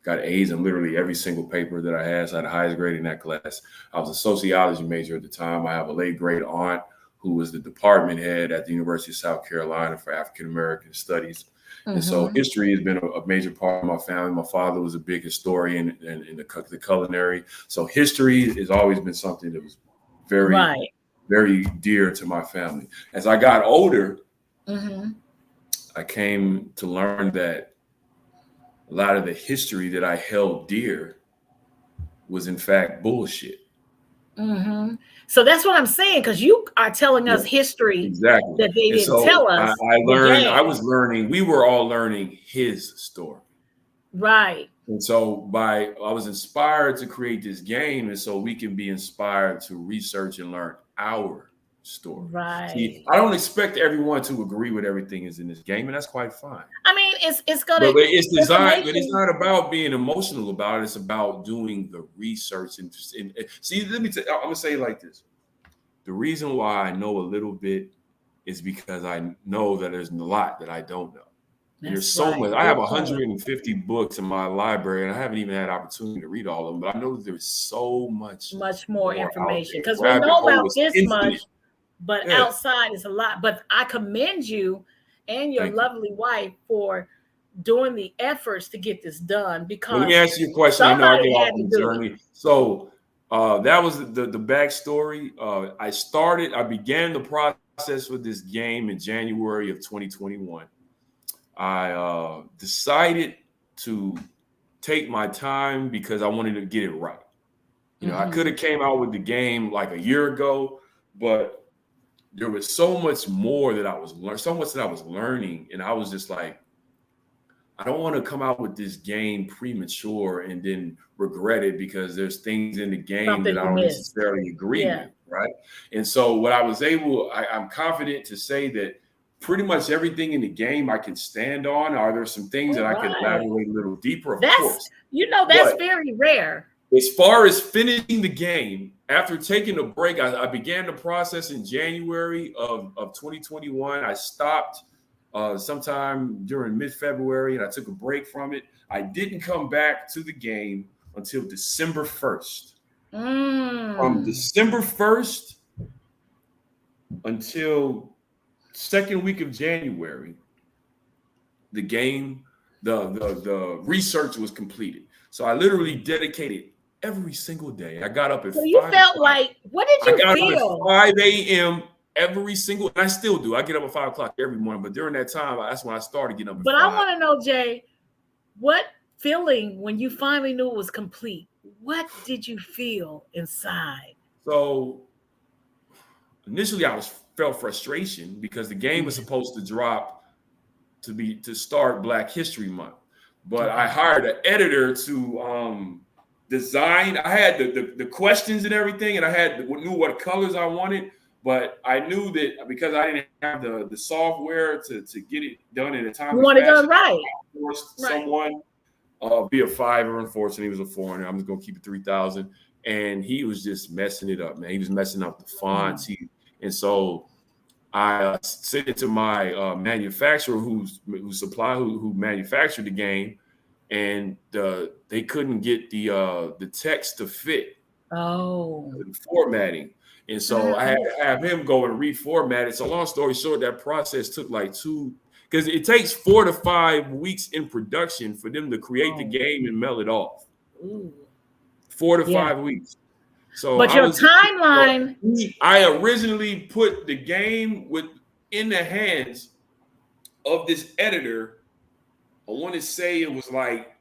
Speaker 3: Got A's in literally every single paper that I had. So I had the highest grade in that class. I was a sociology major at the time. I have a late grade aunt who was the department head at the University of South Carolina for African American Studies. And so
Speaker 2: Mhm.
Speaker 3: history has been a major part of my family. My father was a big historian in the culinary. So history has always been something that was very,
Speaker 2: Right.
Speaker 3: very dear to my family. As I got older,
Speaker 2: Mhm.
Speaker 3: I came to learn that a lot of the history that I held dear was in fact bullshit.
Speaker 2: Mhm. So that's what I'm saying, because you are telling
Speaker 3: Yeah,
Speaker 2: us history
Speaker 3: exactly.
Speaker 2: that they
Speaker 3: And
Speaker 2: didn't
Speaker 3: so
Speaker 2: tell
Speaker 3: I,
Speaker 2: us,
Speaker 3: I
Speaker 2: the
Speaker 3: learned, I
Speaker 2: game.
Speaker 3: was learning, we were all learning his story.
Speaker 2: Right.
Speaker 3: And so I was inspired to create this game. And so we can be inspired to research and learn our story. See,
Speaker 2: Right.
Speaker 3: I don't expect everyone to agree with everything is in this game, and that's quite fine.
Speaker 2: I mean, it's gonna
Speaker 3: But it's designed, but it's
Speaker 2: information.
Speaker 3: not about being emotional about it. It's about doing the research and see. I'm gonna say it like this: the reason why I know a little bit is because I know that there's a lot that I don't know. And there's
Speaker 2: That's
Speaker 3: so
Speaker 2: right.
Speaker 3: much. I have
Speaker 2: Good point.
Speaker 3: 150 books in my library, and I haven't even had opportunity to read all of them. But I know that there's so much
Speaker 2: Much more
Speaker 3: more out
Speaker 2: information,
Speaker 3: there. The
Speaker 2: because we
Speaker 3: rabbit
Speaker 2: know
Speaker 3: hole
Speaker 2: about
Speaker 3: is
Speaker 2: this much,
Speaker 3: infinite.
Speaker 2: but
Speaker 3: Yeah,
Speaker 2: outside is a lot. But I commend you and your
Speaker 3: thank you.
Speaker 2: lovely wife for doing the efforts to get this done,
Speaker 3: Well, let me
Speaker 2: because
Speaker 3: answer your question. I know I get
Speaker 2: somebody
Speaker 3: off
Speaker 2: had to
Speaker 3: on a
Speaker 2: do it.
Speaker 3: journey. So that was the backstory. I began the process with this game in January of 2021. I decided to take my time because I wanted to get it right. You know, I could
Speaker 2: Mhm.
Speaker 3: have came out with the game like a year ago, but there was so much more that I was so much that I was learning, and I was just like, I don't want to come out with this game premature and then regret it because there's things in the game that
Speaker 2: Something
Speaker 3: I
Speaker 2: you
Speaker 3: don't
Speaker 2: missed.
Speaker 3: necessarily agree
Speaker 2: Yeah.
Speaker 3: with, right? And so what I was I'm confident to say that pretty much everything in the game I can stand on. Are there some things that
Speaker 2: All
Speaker 3: I could
Speaker 2: right.
Speaker 3: elaborate a little deeper? Of
Speaker 2: That's,
Speaker 3: course.
Speaker 2: that's
Speaker 3: But
Speaker 2: very rare.
Speaker 3: as far as finishing the game, after taking a break, I began the process in January of 2021. I stopped sometime during mid-February and I took a break from it. I didn't come back to the game until December 1st. From December 1st until second week of January, the game, the research was completed. So I literally dedicated every single day. I got up at
Speaker 2: So you
Speaker 3: 5
Speaker 2: felt
Speaker 3: o'clock.
Speaker 2: like, what did
Speaker 3: I
Speaker 2: you
Speaker 3: got up at
Speaker 2: feel?
Speaker 3: 5 a.m. every single, and I still do. I get up at 5 o'clock every morning, but during that time, that's when I started getting up at
Speaker 2: But
Speaker 3: 5.
Speaker 2: I want to know, Jay, what feeling when you finally knew it was complete? What did you feel inside?
Speaker 3: So initially, I felt frustration because the game was supposed to drop to start Black History Month, but I hired an editor to design. I had the questions and everything, and I knew what colors I wanted. But I knew that because I didn't have the software to get it done in a
Speaker 2: You
Speaker 3: timely
Speaker 2: want it done
Speaker 3: fashion,
Speaker 2: right.
Speaker 3: I forced
Speaker 2: Right.
Speaker 3: someone via Fiverr. Unfortunately, he was a foreigner. I'm just gonna keep it 3,000, and he was just messing it up, man. He was messing up the fonts. And so I sent it to my manufacturer who manufactured the game, and they couldn't get the text to fit the formatting. And so I had to have him go and reformat it. So long story short, that process took like because it takes 4 to 5 weeks in production for them to create the game and mail it off. 4 to 5 weeks. So
Speaker 2: but your timeline.
Speaker 3: I originally put the game in the hands of this editor. I want to say it was like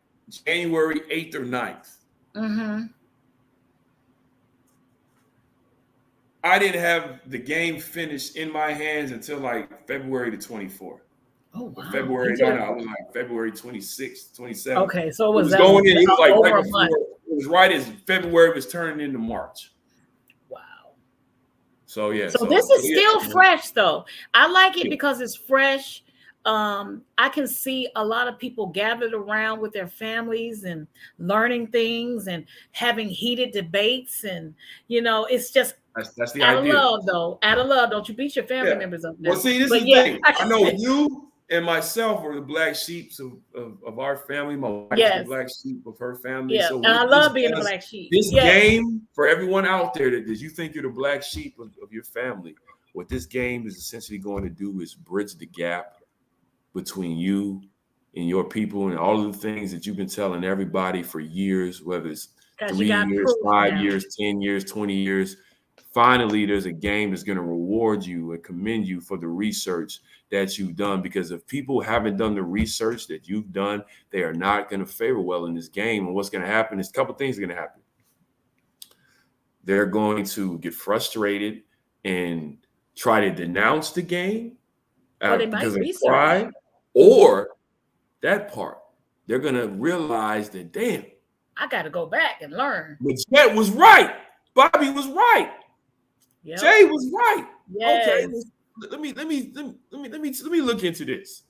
Speaker 3: January 8th or 9th. I didn't have the game finished in my hands until like February the 24th.
Speaker 2: Oh, wow.
Speaker 3: February, I was like February 26th, 27th.
Speaker 2: Okay, so it was
Speaker 3: going in. It was like
Speaker 2: over
Speaker 3: right
Speaker 2: a
Speaker 3: before.
Speaker 2: month.
Speaker 3: It was right as February was turning into March.
Speaker 2: Wow.
Speaker 3: So yeah.
Speaker 2: So this is still fresh, though. I like it because it's fresh. I can see a lot of people gathered around with their families and learning things and having heated debates, and it's just
Speaker 3: that's the
Speaker 2: out
Speaker 3: idea.
Speaker 2: of love, though. Out of love, don't you beat your family members up now.
Speaker 3: Well, see, this is the thing. I know you and myself are the black sheep of our family. My wife is the black sheep of her family.
Speaker 2: Yeah,
Speaker 3: so
Speaker 2: and I love being a black sheep.
Speaker 3: This game, for everyone out there that you think you're the black sheep of your family, what this game is essentially going to do is bridge the gap between you and your people and all of the things that you've been telling everybody for years, whether it's 3 years, 5 years, 10 years, 20 years. Finally, there's a game that's going to reward you and commend you for the research that you've done. Because if people haven't done the research that you've done, they are not going to favor well in this game. And what's going to happen is a couple things are going to happen. They're going to get frustrated and try to denounce the game because of pride, or that part. They're going to realize that, damn,
Speaker 2: I got to go back and learn.
Speaker 3: Mijette was right. Bobby was right. Yep. Jay was right.
Speaker 2: Yes.
Speaker 3: Okay, let me look into this.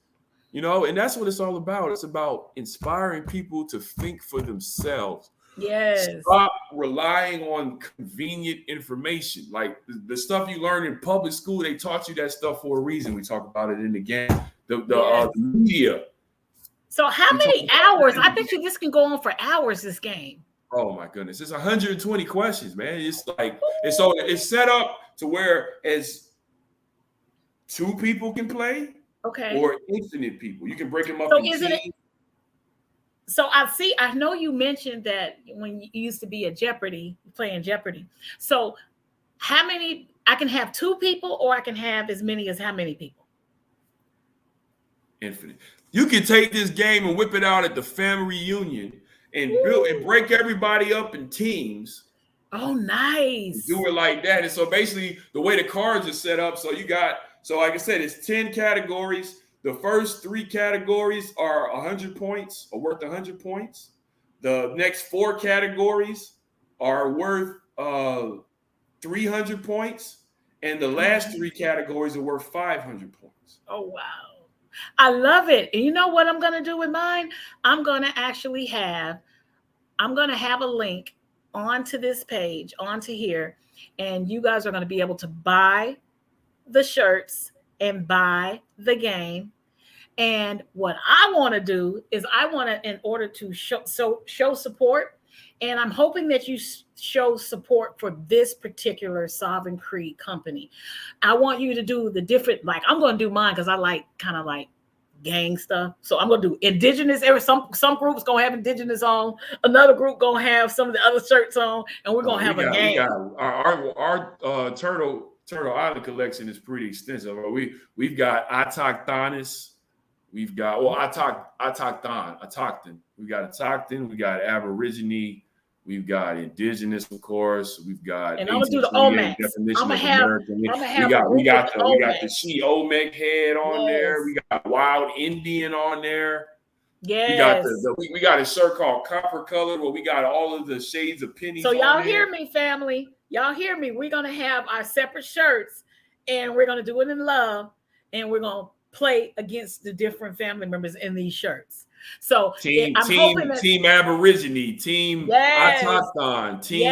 Speaker 3: And that's what it's all about. It's about inspiring people to think for themselves.
Speaker 2: Yes.
Speaker 3: Stop relying on convenient information. Like the stuff you learn in public school, they taught you that stuff for a reason. We talk about it in the game. The media.
Speaker 2: So how many hours? I bet you this can go on for hours, this game.
Speaker 3: Oh my goodness. It's 120 questions, man. It's like it's set up to where as 2 people can play, or infinite people. You can break them up in teams.
Speaker 2: So I know you mentioned that when you used to be at Jeopardy, playing Jeopardy. So how many? I can have 2 people, or I can have as many as how many people?
Speaker 3: Infinite. You can take this game and whip it out at the family reunion and build and break everybody up in teams.
Speaker 2: Oh, nice.
Speaker 3: Do it like that. And so basically the way the cards are set up, so like I said, it's 10 categories. The first 3 categories are 100 points, or worth 100 points. The next 4 categories are worth 300 points. And the last 3 categories are worth 500 points.
Speaker 2: Oh, wow. I love it. And you know what I'm going to do with mine? I'm going to have a link onto this page, onto here, and you guys are going to be able to buy the shirts and buy the game. And what I want to do is in order to show support, And I'm hoping that you show support for this particular Sovereign Creed company. I want you to do the different, like I'm going to do mine because I like kind of like gang stuff. So I'm gonna do indigenous. Some groups gonna have indigenous on, another group gonna have some of the other shirts on, and we're gonna have a gang.
Speaker 3: We got our Turtle Island collection is pretty extensive. We've got autochthonous, we've got autochthon. We got autochthon, we got Aborigine, we've got indigenous, of course. We've got,
Speaker 2: and I'm gonna do the Olmecs.
Speaker 3: Definition of American. We got the She Olmec head on there. We got Wild Indian on there.
Speaker 2: Yes.
Speaker 3: We got a shirt called Copper Colored where we got all of the shades of pennies.
Speaker 2: So y'all hear me, family? Y'all hear me? We're gonna have our separate shirts, and we're gonna do it in love, and we're gonna play against the different family members in these shirts. So
Speaker 3: team Aborigine, team autochthon, team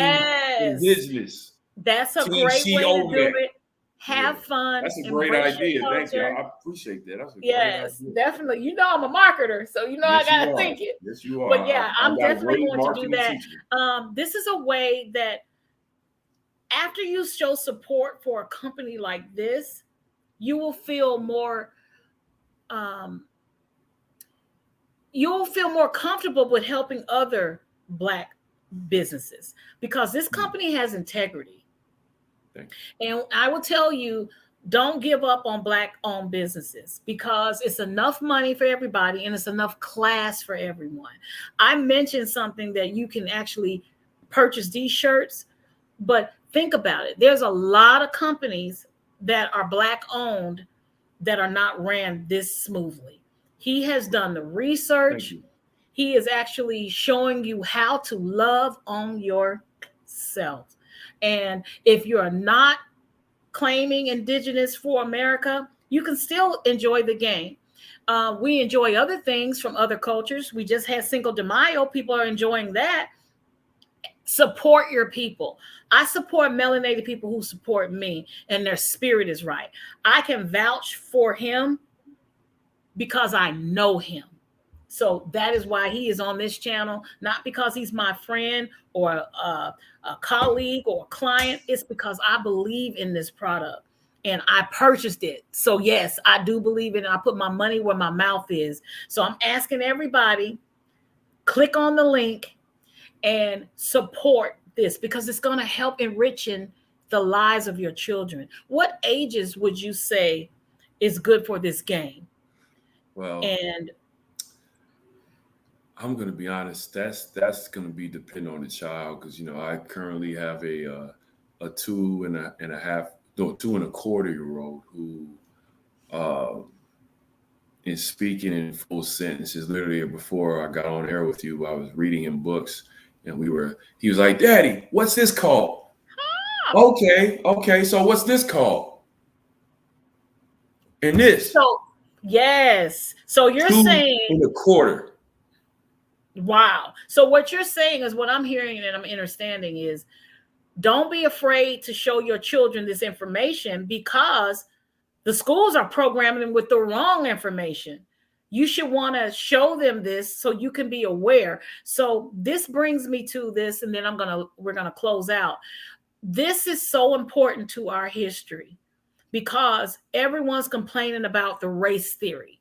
Speaker 3: indigenous.
Speaker 2: That's a great way to do it. Have fun.
Speaker 3: That's a great idea. Thank you. I appreciate that. That's a great idea.
Speaker 2: Definitely. You know I'm a marketer, so you know I gotta think it.
Speaker 3: Yes, you are.
Speaker 2: But yeah, I'm definitely going to do that. This is a way that after you show support for a company like this, you will feel more comfortable with helping other Black businesses because this company has integrity. And I will tell you, don't give up on Black-owned businesses because it's enough money for everybody and it's enough class for everyone. I mentioned something that you can actually purchase these shirts, but think about it. There's a lot of companies that are Black-owned that are not ran this smoothly. He has done the research. He is actually showing you how to love on yourself. And if you're not claiming indigenous for America, you can still enjoy the game. We enjoy other things from other cultures. We just had Cinco de Mayo. People are enjoying that. Support your people. I support melanated people who support me and their spirit is right. I can vouch for him because I know him. So that is why he is on this channel, not because he's my friend or a colleague or a client. It's because I believe in this product and I purchased it. So yes, I do believe it. And I put my money where my mouth is. So I'm asking everybody, click on the link and support this because it's going to help enriching the lives of your children. What ages would you say is good for this game?
Speaker 3: Well,
Speaker 2: and
Speaker 3: I'm going to be honest. That's going to be dependent on the child because I currently have a 2.25-year-old who is speaking in full sentences. Literally, before I got on air with you, I was reading him books, and he was like, "Daddy, what's this called?" Okay. So what's this called? And this.
Speaker 2: So yes. So you're saying
Speaker 3: 2.25.
Speaker 2: Wow. So what you're saying is what I'm hearing and I'm understanding is don't be afraid to show your children this information because the schools are programming them with the wrong information. You should want to show them this so you can be aware. So this brings me to this, and then we're gonna close out. This is so important to our history because everyone's complaining about the race theory,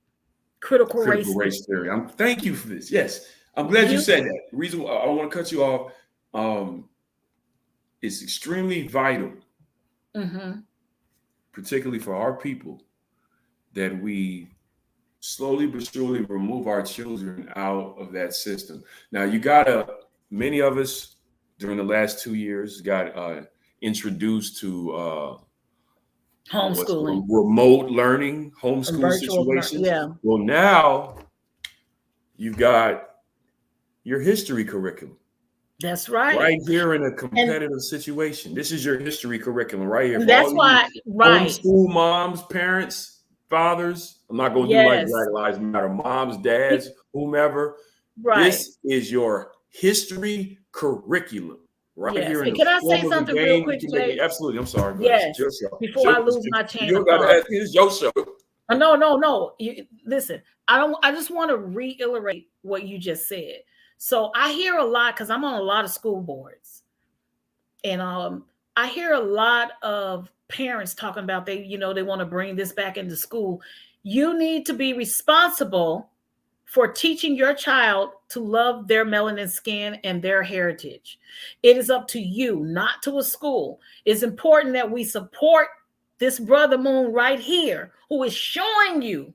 Speaker 2: critical race
Speaker 3: theory. Thank you for this. Yes. I'm glad you said that. The reason why I don't want to cut you off, it's extremely vital, particularly for our people, that we slowly but surely remove our children out of that system. Now, many of us during the last 2 years got introduced to
Speaker 2: homeschooling,
Speaker 3: remote learning, homeschool situations. Well, now you've got your history curriculum.
Speaker 2: That's right.
Speaker 3: Right here in a competitive situation. This is your history curriculum right here.
Speaker 2: That's why,
Speaker 3: homeschool moms, parents, fathers. I'm not going to do like Black Lives Matter. Moms, dads, whomever.
Speaker 2: Right.
Speaker 3: This is your history curriculum. Right here.
Speaker 2: And can I say something real quick today?
Speaker 3: Absolutely. I'm sorry.
Speaker 2: Yes. Before I lose my chain of thought.
Speaker 3: It's your show.
Speaker 2: No. Listen, I just want to reiterate what you just said. So I hear a lot, because I'm on a lot of school boards, and I hear a lot of parents talking about they want to bring this back into school. You need to be responsible for teaching your child to love their melanin skin and their heritage. It is up to you, not to a school. It's important that we support this brother Moon right here, who is showing you,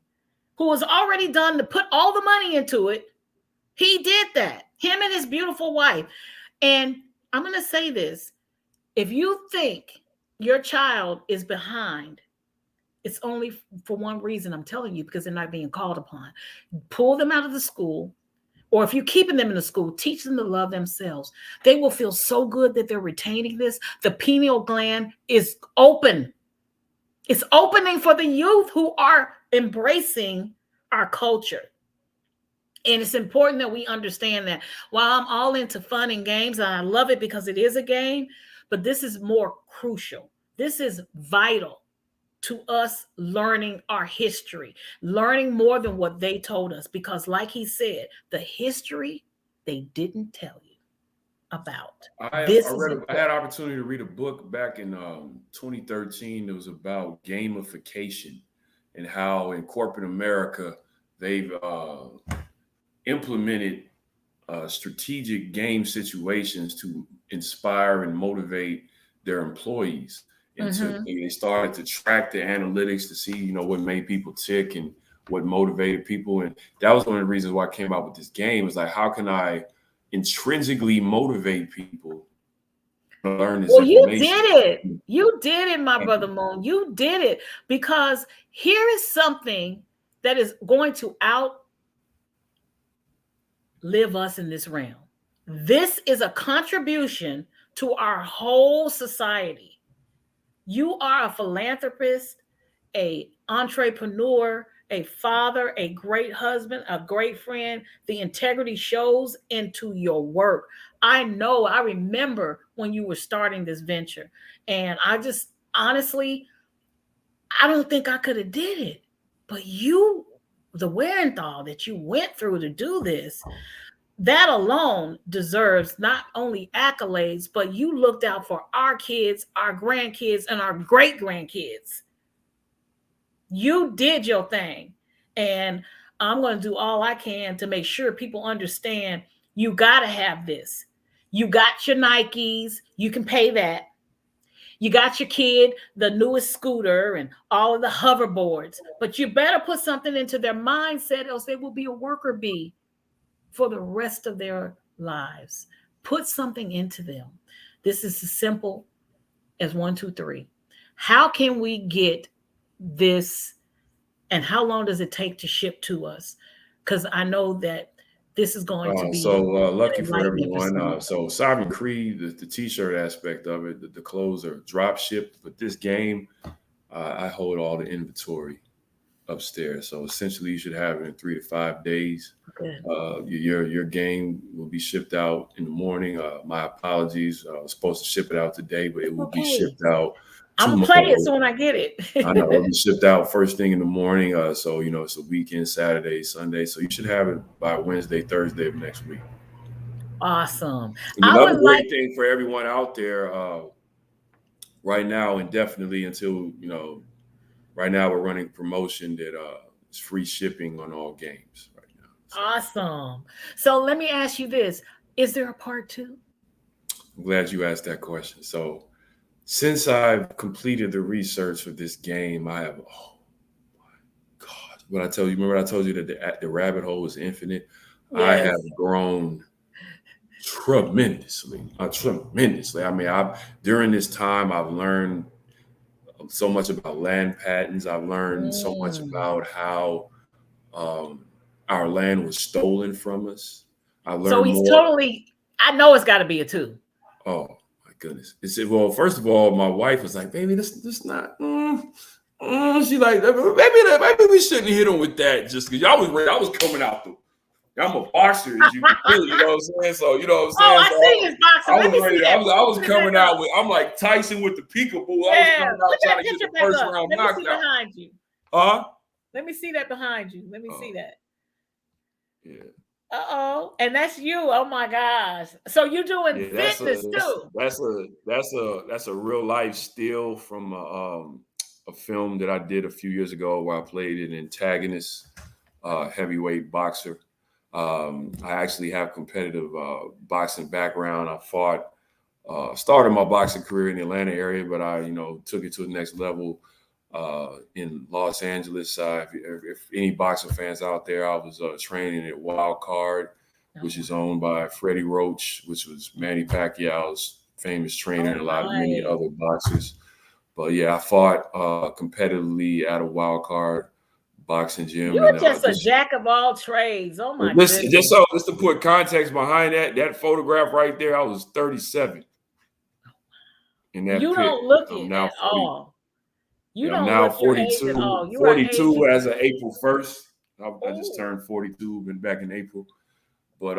Speaker 2: who has already done to put all the money into it. He did that, him and his beautiful wife. And I'm going to say this. If you think your child is behind, it's only for one reason, I'm telling you, because they're not being called upon. Pull them out of the school, or if you're keeping them in the school, teach them to love themselves. They will feel so good that they're retaining this. The pineal gland is open. It's opening for the youth who are embracing our culture. And it's important that we understand that. While I'm all into fun and games, and I love it because it is a game, but this is more crucial. This is vital to us learning our history, learning more than what they told us. Because like he said, the history they didn't tell you about.
Speaker 3: I had opportunity to read a book back in 2013. It was about gamification and how in corporate America they've implemented strategic game situations to inspire and motivate their employees. And they started to track the analytics to see, what made people tick and what motivated people. And that was one of the reasons why I came out with this game. Is like, how can I intrinsically motivate people to learn this information?
Speaker 2: You did it, my brother Moon. You did it, because here is something that is going to outlive us in this realm. This is a contribution to our whole society. You are a philanthropist, an entrepreneur, a father, a great husband, a great friend. The integrity shows into your work. I remember when you were starting this venture, and I just honestly, I don't think I could have did it. But the Werenthal that you went through to do this, that alone deserves not only accolades, but you looked out for our kids, our grandkids, and our great grandkids. You did your thing. And I'm going to do all I can to make sure people understand you got to have this. You got your Nikes, you can pay that. You got your kid the newest scooter and all of the hoverboards, but you better put something into their mindset, else they will be a worker bee for the rest of their lives. Put something into them. This is as simple as 1, 2, 3. How can we get this, and how long does it take to ship to us? Because I know that this is going to be
Speaker 3: lucky for everyone. So Sovereign Creed, the t-shirt aspect of it, the clothes are drop shipped. But this game, I hold all the inventory upstairs. So essentially you should have it in 3 to 5 days. Your game will be shipped out in the morning. My apologies. I was supposed to ship it out today, but it will be shipped out
Speaker 2: I'm gonna play it so when I get it.
Speaker 3: I know it'll be shipped out first thing in the morning. So it's a weekend, Saturday, Sunday. So you should have it by Wednesday, Thursday of next week.
Speaker 2: Awesome.
Speaker 3: And another great thing for everyone out there right now, and definitely until right now we're running a promotion that is free shipping on all games right now.
Speaker 2: So. Awesome. So let me ask you this: is there a part 2?
Speaker 3: I'm glad you asked that question. So since I've completed the research for this game, I have, oh my God, remember I told you that the rabbit hole is infinite? Yes. I have grown tremendously. I mean, during this time, I've learned so much about land patents. I've learned so much about how our land was stolen from us. I learned
Speaker 2: so he's totally, I know it's got to be a 2.
Speaker 3: Oh, goodness. It said, well, first of all, my wife was like, baby, this not. She like, maybe we shouldn't hit him with that just because I was coming out the. I'm a boxer, as you can feel, you know what I'm saying? So, you know what I'm saying?
Speaker 2: Oh, I see his boxing.
Speaker 3: I was coming out with, I'm like Tyson with the peekaboo. Yeah, I was coming out trying to get the first round knockout.
Speaker 2: Let me see behind you.
Speaker 3: Huh?
Speaker 2: Let me see that behind you. Let me see that.
Speaker 3: Yeah.
Speaker 2: Uh-oh. And that's you. Oh my gosh. So you're doing
Speaker 3: Yeah,
Speaker 2: fitness too.
Speaker 3: that's a real life still from a film that I did a few years ago where I played an antagonist, heavyweight boxer. I actually have competitive boxing background. I fought, started my boxing career in the Atlanta area, but I, took it to the next level in Los Angeles. If any boxing fans out there, I was training at Wild Card, which is owned by Freddie Roach, which was Manny Pacquiao's famous trainer, and many other boxers. But yeah, I fought competitively at a Wild Card boxing gym.
Speaker 2: You're
Speaker 3: And
Speaker 2: just a jack of all trades. Oh my
Speaker 3: listen,
Speaker 2: goodness.
Speaker 3: just to put context behind that photograph right there, I was 37 in that
Speaker 2: You
Speaker 3: pit.
Speaker 2: don't look
Speaker 3: I'm
Speaker 2: it
Speaker 3: now
Speaker 2: at
Speaker 3: 40.
Speaker 2: all. You
Speaker 3: Yeah, I'm
Speaker 2: don't
Speaker 3: now
Speaker 2: look your age at
Speaker 3: 42.
Speaker 2: all. You are
Speaker 3: 42
Speaker 2: aging.
Speaker 3: as of April 1st. I just
Speaker 2: Oh,
Speaker 3: turned 42. Been back in April, but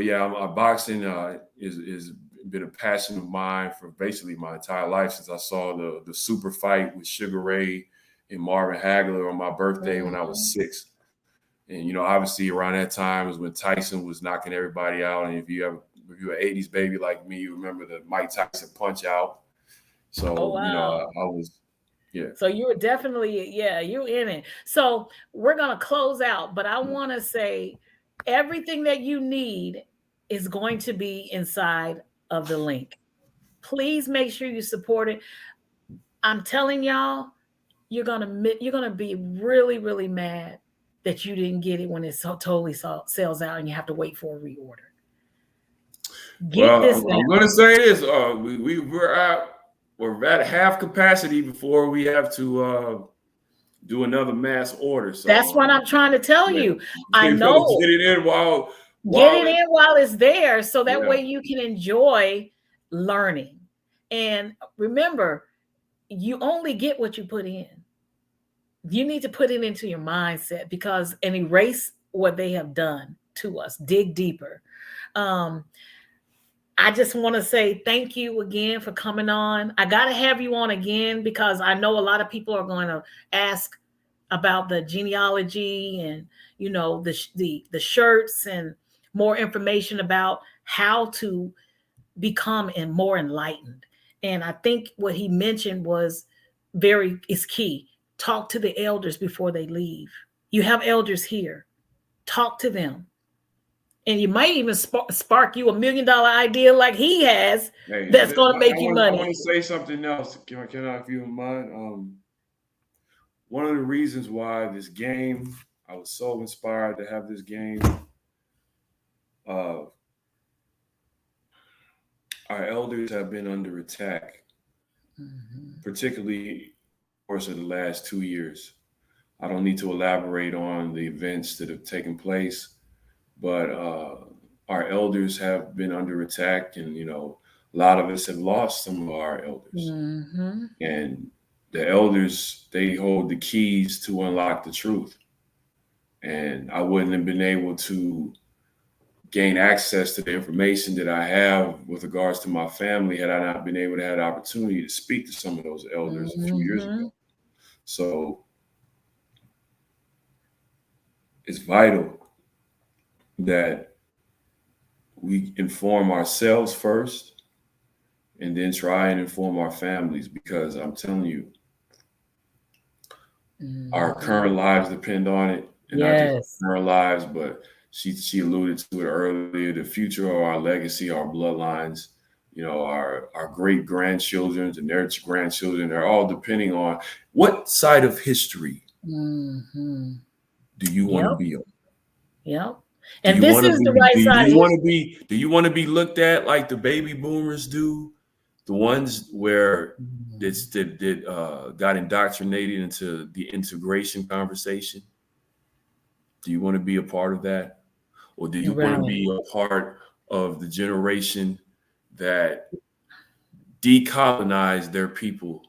Speaker 3: yeah, boxing is been a passion of mine for basically my entire life since I saw the super fight with Sugar Ray and Marvin Hagler on my birthday when I was 6. And obviously around that time was when Tyson was knocking everybody out. And if you're an 80s baby like me, you remember the Mike Tyson punch out. So
Speaker 2: oh wow.
Speaker 3: I was, yeah.
Speaker 2: So you were definitely, yeah, you're in it. So we're gonna close out, but I want to say everything that you need is going to be inside of the link. Please make sure you support it. I'm telling y'all, you're gonna be really, really mad that you didn't get it when it totally sells out and you have to wait for a reorder. Get
Speaker 3: Well,
Speaker 2: this now.
Speaker 3: I'm going to say this: we're at half capacity before we have to do another mass order. So
Speaker 2: That's what I'm trying to tell
Speaker 3: yeah,
Speaker 2: you. I know.
Speaker 3: get it in
Speaker 2: Get
Speaker 3: while
Speaker 2: it in while it's there so that
Speaker 3: yeah.
Speaker 2: way you can enjoy learning. And remember, you only get what you put in. You need to put it into your mindset and erase what they have done to us. Dig deeper. I just want to say thank you again for coming on. I got to have you on again because I know a lot of people are going to ask about the genealogy and the shirts and more information about how to become more enlightened. And I think what he mentioned is key. Talk to the elders before they leave. You have elders here. Talk to them. And you might even spark you $1 million idea like he has that's going to make you money.
Speaker 3: I want to say something else. Can I, if you don't mind? One of the reasons why this game, I was so inspired to have this game. Our elders have been under attack, particularly of course of the last 2 years. I don't need to elaborate on the events that have taken place, but our elders have been under attack, and a lot of us have lost some of our elders. And the elders, they hold the keys to unlock the truth. And I wouldn't have been able to gain access to the information that I have with regards to my family had I not been able to have the opportunity to speak to some of those elders a few years ago. So it's vital that we inform ourselves first and then try and inform our families, because I'm telling you, our current lives depend on it. And not just our lives, but she alluded to it earlier, the future of our legacy, our bloodlines, our great grandchildren and their grandchildren, they're all depending on what side of history do you want to be on?
Speaker 2: Yep. And this is the right side.
Speaker 3: Do you want to be looked at like the baby boomers do? The ones where that got indoctrinated into the integration conversation? Do you want to be a part of that? Or do you want to be a part of the generation that decolonized their people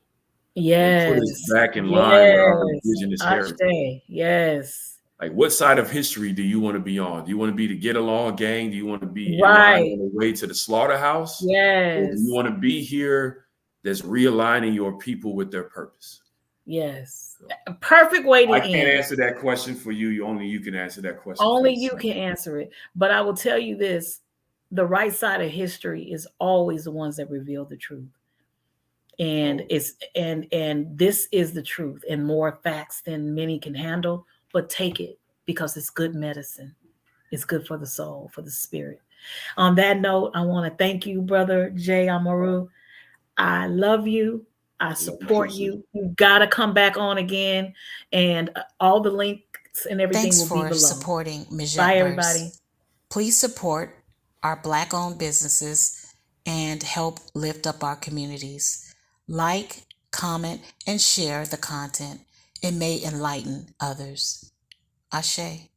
Speaker 3: and put us back in line with our indigenous heritage?
Speaker 2: Yes.
Speaker 3: Like, what side of history do you want to be on? Do you want to be the get along gang? Do you want to be in line on the way to the slaughterhouse?
Speaker 2: Yes.
Speaker 3: Or do you want to be here that's realigning your people with their purpose?
Speaker 2: Yes. A perfect way to
Speaker 3: I
Speaker 2: end.
Speaker 3: can't answer that question for you. Only you can answer that question.
Speaker 2: Only you can answer it. But I will tell you this, the right side of history is always the ones that reveal the truth. And this is the truth, and more facts than many can handle, but take it because it's good medicine. It's good for the soul, for the spirit. On that note, I want to thank you, Brother Jay Amaru. I love you. I support you. You got to come back on again. And all the links and everything
Speaker 1: Thanks
Speaker 2: will be
Speaker 1: for
Speaker 2: below.
Speaker 1: supporting Mijette
Speaker 2: Bye,
Speaker 1: Verse.
Speaker 2: everybody.
Speaker 1: Please support our Black-owned businesses and help lift up our communities. Like, comment, and share the content. It may enlighten others. Ashe.